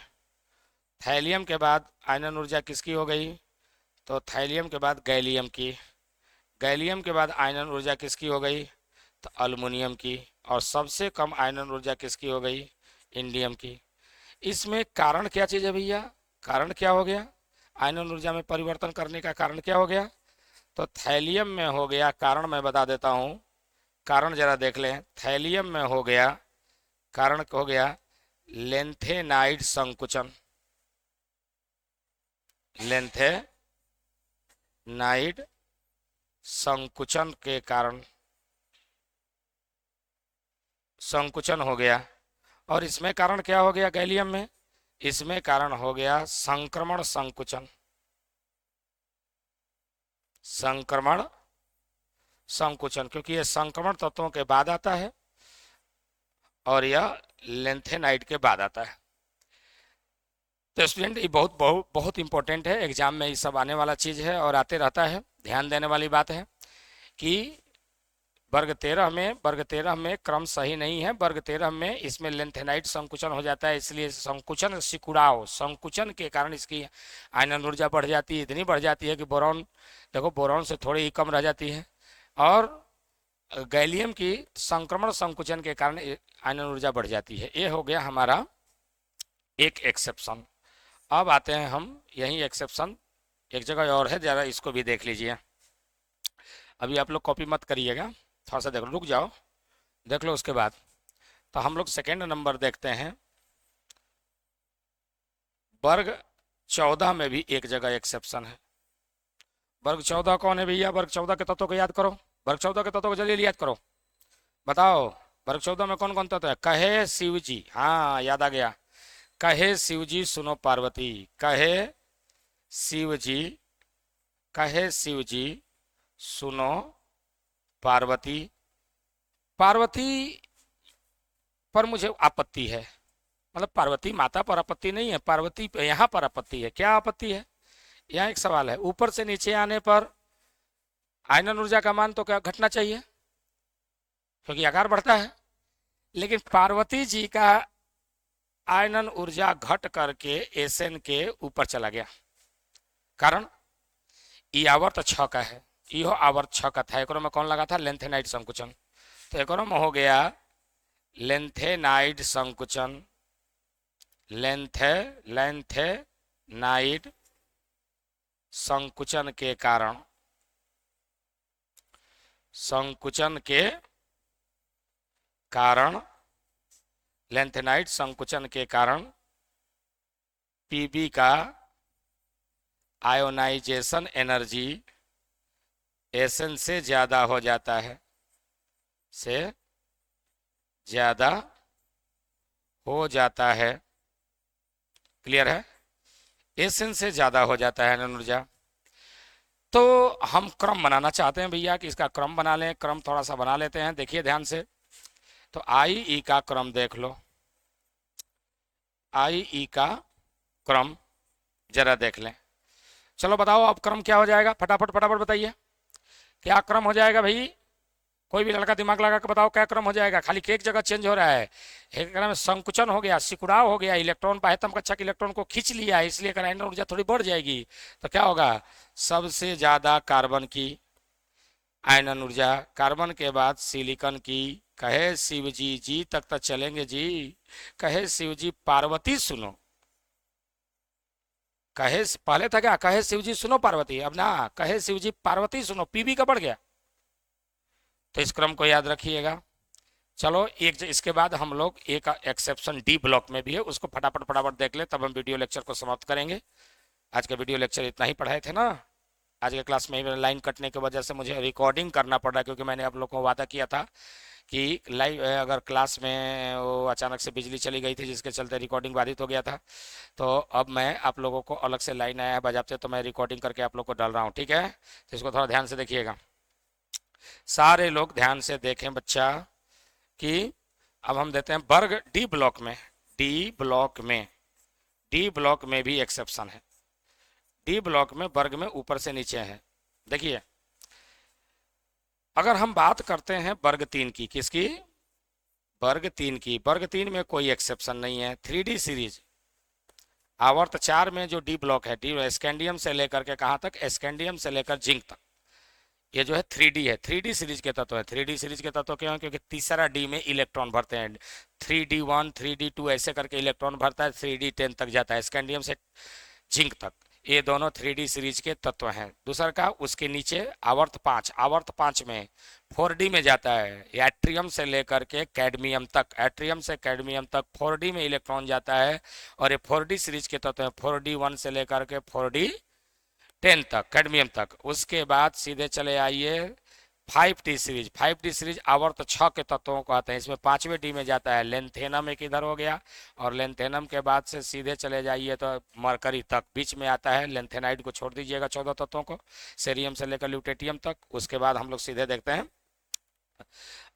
S1: थैलियम के बाद आयनन ऊर्जा किसकी हो गई? तो थैलियम के बाद गैलियम की। गैलियम के बाद आयनन ऊर्जा किसकी हो गई? तो अल्युमिनियम की। और सबसे कम आयनन ऊर्जा किसकी हो गई? इंडियम की। इसमें कारण क्या चीज़ है भैया? कारण क्या हो गया? आयनन ऊर्जा में परिवर्तन करने का कारण क्या हो गया? तो थैलियम में हो गया, कारण मैं बता देता हूं, कारण जरा देख लें। थैलियम में हो गया, कारण हो गया लेंथेनाइड संकुचन। लेंथेनाइड संकुचन के कारण संकुचन हो गया। और इसमें कारण क्या हो गया गैलियम में? इसमें कारण हो गया संक्रमण संकुचन। संक्रमण संकुचन, क्योंकि यह संक्रमण तत्वों के बाद आता है और यह लेंथेनाइड के बाद आता है। तो स्टूडेंट ये बहुत बहुत बहुत इंपॉर्टेंट है, एग्जाम में ये सब आने वाला चीज है और आते रहता है। ध्यान देने वाली बात है कि वर्ग 13 में क्रम सही नहीं है। वर्ग 13 में इसमें लेंथेनाइड संकुचन हो जाता है, इसलिए संकुचन सिकुड़ाव, संकुचन के कारण इसकी आयनन ऊर्जा बढ़ जाती है, इतनी बढ़ जाती है कि बोरॉन, देखो बोरॉन से थोड़ी ही कम रह जाती है। और गैलियम की संक्रमण संकुचन के कारण आयनन ऊर्जा बढ़ जाती है। ये हो गया हमारा एक एक्सेप्शन। अब आते हैं हम, यही एक्सेप्शन एक जगह और है, जरा इसको भी देख लीजिए। अभी आप लोग कॉपी मत करिएगा, थोड़ा सा देख लो, रुक जाओ, देख लो उसके बाद। तो हम लोग सेकेंड नंबर देखते हैं। वर्ग 14 में भी एक जगह एक्सेप्शन है। वर्ग 14 कौन है भैया? वर्ग 14 के तत्वों को याद करो, वर्ग 14 के तत्वों को जल्दी याद करो, बताओ वर्ग 14 में कौन कौन तत्व है? कहे शिव जी, हाँ याद आ गया, कहे शिव जी सुनो पार्वती, कहे शिव जी, कहे शिव जी सुनो पार्वती। पार्वती पर मुझे आपत्ति है, मतलब पार्वती माता पर आपत्ति नहीं है, पार्वती यहाँ पर आपत्ति है। क्या आपत्ति है? यहाँ एक सवाल है, ऊपर से नीचे आने पर आयनन ऊर्जा का मान तो क्या घटना चाहिए, क्योंकि आकार बढ़ता है, लेकिन पार्वती जी का आयनन ऊर्जा घट करके एसएन के ऊपर चला गया। कारण ई आवर्त 6 का है, इहो आवर्त 6 का था, एक में कौन लगा था? लेंथेनाइड संकुचन। तो एक में हो गया लेंथेनाइड संकुचन, लेंथेनाइड संकुचन के कारण, संकुचन के कारण, लेंथेनाइड संकुचन के कारण पीबी का आयोनाइजेशन एनर्जी एसएन से ज्यादा हो जाता है, से ज्यादा हो जाता है। क्लियर है? एसएन से ज्यादा हो जाता है आयनन ऊर्जा। तो हम क्रम बनाना चाहते हैं भैया कि इसका क्रम बना लें। क्रम थोड़ा सा बना लेते हैं, देखिए ध्यान से। तो आई ई का क्रम देख लो, आई ई का क्रम जरा देख लें। चलो बताओ अब क्रम क्या हो जाएगा, फटाफट फटाफट बताइए क्या क्रम हो जाएगा भाई। कोई भी लड़का दिमाग लगा के बताओ क्या क्रम हो जाएगा। खाली एक जगह चेंज हो रहा है, एक में संकुचन हो गया, सिकुड़ाव हो गया, इलेक्ट्रॉन बाह्यतम कक्षा के इलेक्ट्रॉन को खींच लिया है, इसलिए आयनन ऊर्जा थोड़ी बढ़ जाएगी। तो क्या होगा, सबसे ज्यादा कार्बन की आयनन ऊर्जा, कार्बन के बाद सिलिकॉन की। कहे शिव जी, जी तक तो चलेंगे जी। कहे शिव जी पार्वती सुनो, कहे पहले था क्या, कहे शिव जी सुनो पार्वती, अब ना कहे शिव जी पार्वती सुनो, पीबी का बढ़ गया। तो इस क्रम को याद रखिएगा। चलो एक इसके बाद हम लोग एक एक्सेप्शन डी ब्लॉक में भी है, उसको फटाफट फटाफट देख ले, तब हम वीडियो लेक्चर को समाप्त करेंगे। आज का वीडियो लेक्चर इतना ही पढ़ाए थे ना। आज के क्लास में लाइन कटने की वजह से मुझे रिकॉर्डिंग करना पड़ रहा है, क्योंकि मैंने आप लोगों को वादा किया था कि लाइव अगर क्लास में वो अचानक से बिजली चली गई थी, जिसके चलते रिकॉर्डिंग बाधित हो गया था। तो अब मैं आप लोगों को अलग से लाइन आया है बजाबते, तो मैं रिकॉर्डिंग करके आप लोग को डाल रहा हूँ, ठीक है। तो इसको थोड़ा ध्यान से देखिएगा, सारे लोग ध्यान से देखें बच्चा। कि अब हम देते हैं वर्ग डी ब्लॉक में, डी ब्लॉक में, डी ब्लॉक में भी एक्सेप्शन है। डी ब्लॉक में वर्ग में ऊपर से नीचे है। देखिए अगर हम बात करते हैं वर्ग 3 की, किसकी, वर्ग 3 की, वर्ग 3 में कोई एक्सेप्शन नहीं है। 3D सीरीज आवर्त 4 में जो डी ब्लॉक है, डी स्कैंडियम से लेकर के कहां तक, स्कैंडियम से लेकर जिंक तक, ये जो है 3D है, 3D सीरीज के तत्व है। 3D सीरीज के तत्व क्यों है, क्योंकि तीसरा डी में इलेक्ट्रॉन भरते हैं, 3D1 3D2 ऐसे करके इलेक्ट्रॉन भरता है, 3D10 तक जाता है, स्कैंडियम से जिंक तक। ये दोनों 3D सीरीज के तत्व हैं। दूसरा का उसके नीचे आवर्त 5, आवर्त 5 में 4D में जाता है, एट्रियम से लेकर के कैडमियम तक, एट्रियम से कैडमियम तक 4D में इलेक्ट्रॉन जाता है। और ये 4D सीरीज के तत्व हैं, 4D1 से लेकर के 4D10 तक, कैडमियम तक। उसके बाद सीधे चले आइए 5D सीरीज, 5D सीरीज आवर्त 6 के तत्वों को आते हैं, इसमें 5वें डी में जाता है लेंथेनम, एक इधर हो गया, और लेंथेनम के बाद से सीधे चले जाइए तो मरकरी तक, बीच में आता है। लेंथेनाइड को छोड़ दीजिएगा 14 तत्वों को, सेरियम से लेकर ल्यूटेटियम तक। उसके बाद हम लोग सीधे देखते हैं,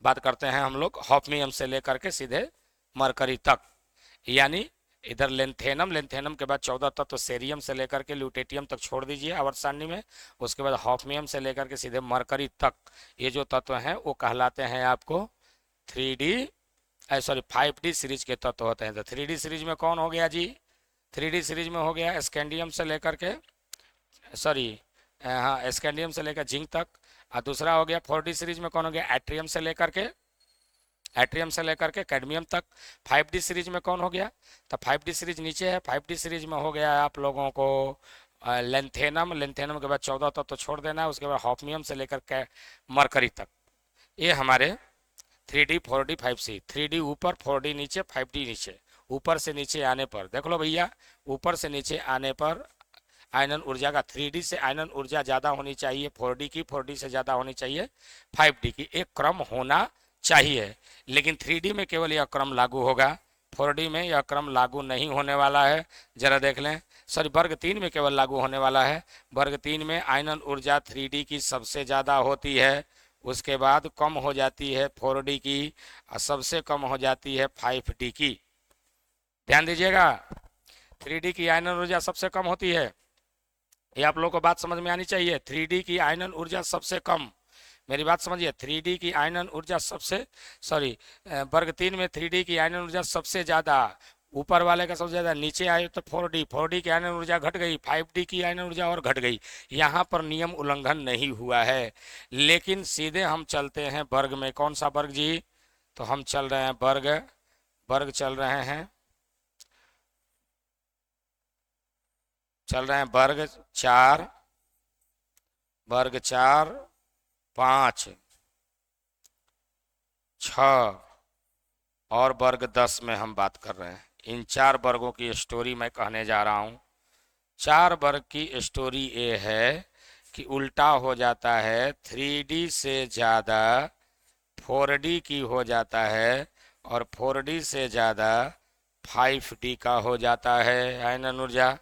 S1: बात करते हैं हम लोग हॉफनियम से लेकर के सीधे मरकरी तक, यानी इधर लेंथेनम, लेंथेनम के बाद 14 तत्व, सेरियम से लेकर के ल्यूटेटियम तक छोड़ दीजिए आवर्त सारणी में। उसके बाद हॉफनियम से लेकर के सीधे मरकरी तक, ये जो तत्व हैं वो कहलाते हैं आपको 3D सॉरी 5D सीरीज के तत्व होते हैं। तो 3D सीरीज में कौन हो गया जी, 3D सीरीज में हो गया स्कैंडियम से लेकर के, सॉरी हाँ स्कैंडियम से लेकर जिंक तक। और दूसरा हो गया 4D सीरीज में कौन हो गया, एट्रियम से लेकर के, एट्रियम से लेकर के कैडमियम तक। 5D सीरीज में कौन हो गया, तो 5D सीरीज नीचे है, 5D सीरीज में हो गया आप लोगों को लेंथेनम, लेंथेनम के बाद 14 तत्व तो छोड़ देना है। उसके बाद हॉफनियम से लेकर के मरकरी तक, ये हमारे 3D 4D 5C, 3D ऊपर 4D नीचे 5D नीचे। ऊपर से नीचे आने पर देख लो भैया, ऊपर से नीचे आने पर आयनन ऊर्जा का 3D से आयनन ऊर्जा ज़्यादा होनी चाहिए 4D की, 4D से ज़्यादा होनी चाहिए 5D की, एक क्रम होना चाहिए। लेकिन 3D में केवल यह क्रम लागू होगा, 4D में यह क्रम लागू नहीं होने वाला है। जरा देख लें, सॉरी वर्ग 3 में केवल लागू होने वाला है। वर्ग 3 में आयनन ऊर्जा 3D की सबसे ज़्यादा होती है, उसके बाद कम हो जाती है 4D की, और सबसे कम हो जाती है 5D की। ध्यान दीजिएगा, 3D की आयनन ऊर्जा सबसे कम होती है, ये आप लोगों को बात समझ में आनी चाहिए। 3D की आयनन ऊर्जा सबसे कम, मेरी बात समझिए, 3D की आयनन ऊर्जा सबसे, सॉरी वर्ग 3 में 3D की आयनन ऊर्जा सबसे ज़्यादा, ऊपर वाले का सबसे ज़्यादा, नीचे आए तो 4D, 4D की आयनन ऊर्जा घट गई, 5D की आयनन ऊर्जा और घट गई। यहाँ पर नियम उल्लंघन नहीं हुआ है। लेकिन सीधे हम चलते हैं वर्ग में, कौन सा वर्ग जी, तो हम चल रहे हैं वर्ग, वर्ग चल रहे हैं, चल रहे हैं वर्ग 4, वर्ग 4 5 6 और वर्ग 10 में हम बात कर रहे हैं। इन 4 वर्गों की स्टोरी मैं कहने जा रहा हूँ। 4 वर्ग की स्टोरी ये है कि उल्टा हो जाता है, 3D से ज़्यादा 4D की हो जाता है और 4D से ज़्यादा 5D का हो जाता है ना नुरजा।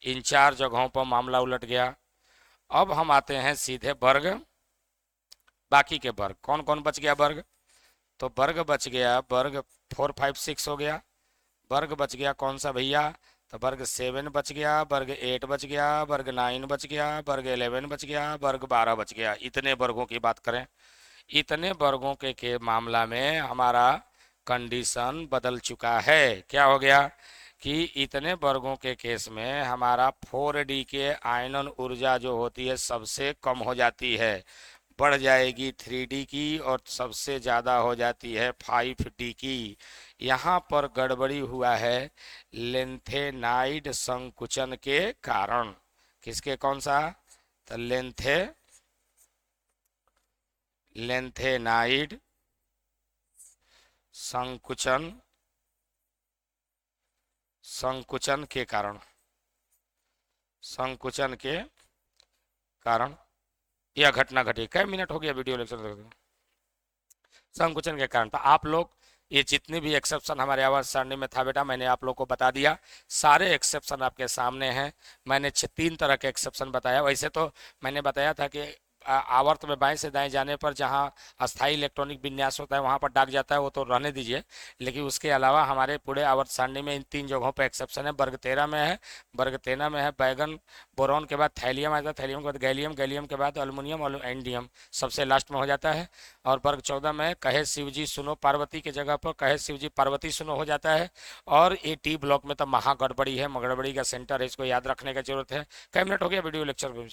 S1: इन 4 जगहों पर मामला उलट गया। अब हम आते हैं सीधे वर्ग, बाकी के वर्ग कौन कौन बच गया वर्ग, तो वर्ग बच गया, वर्ग 4 5 6 हो गया। वर्ग बच गया कौन सा भैया, तो वर्ग 7 बच गया, वर्ग 8 बच गया, वर्ग 9 बच गया, वर्ग 11 बच गया, वर्ग 12 बच गया। इतने वर्गों की बात करें, इतने वर्गों के मामला में हमारा कंडीशन बदल चुका है। क्या हो गया कि इतने वर्गों के केस में हमारा 4D के आयनन ऊर्जा जो होती है सबसे कम हो जाती है, बढ़ जाएगी 3D की, और सबसे ज़्यादा हो जाती है 5D की। यहाँ पर गड़बड़ी हुआ है लेंथेनाइड संकुचन के कारण। किसके, कौन सा, तो लेंथेनाइड संकुचन, संकुचन के कारण, संकुचन के कारण यह घटना घटी। कई मिनट हो गया वीडियो लेक्चर, संकुचन के कारण। तो आप लोग ये जितने भी एक्सेप्शन हमारे आवाज सारणी में था बेटा, मैंने आप लोग को बता दिया। सारे एक्सेप्शन आपके सामने हैं। मैंने 3 तरह के एक्सेप्शन बताया। वैसे तो मैंने बताया था कि आवर्त में बाएं से दाएं जाने पर जहां अस्थायी इलेक्ट्रॉनिक विन्यास होता है वहां पर दाग जाता है, वो तो रहने दीजिए। लेकिन उसके अलावा हमारे पूरे आवर्त सारणी में इन 3 जगहों पर एक्सेप्शन है। वर्ग 13 में है, वर्ग 13 में है बैगन, बोरॉन के बाद थैलियम आता है, थैलियम के बाद गैलियम, गैलियम के बाद अल्युमिनियम और एंडियम सबसे लास्ट में हो जाता है। और वर्ग 14 में कहे शिवजी सुनो पार्वती की जगह पर कहे शिवजी पार्वती सुनो हो जाता है। और ये टी ब्लॉक में तो महागड़बड़ी है, गड़बड़ी का सेंटर है, इसको याद रखने की जरूरत है। कई मिनट हो गया वीडियो लेक्चर में।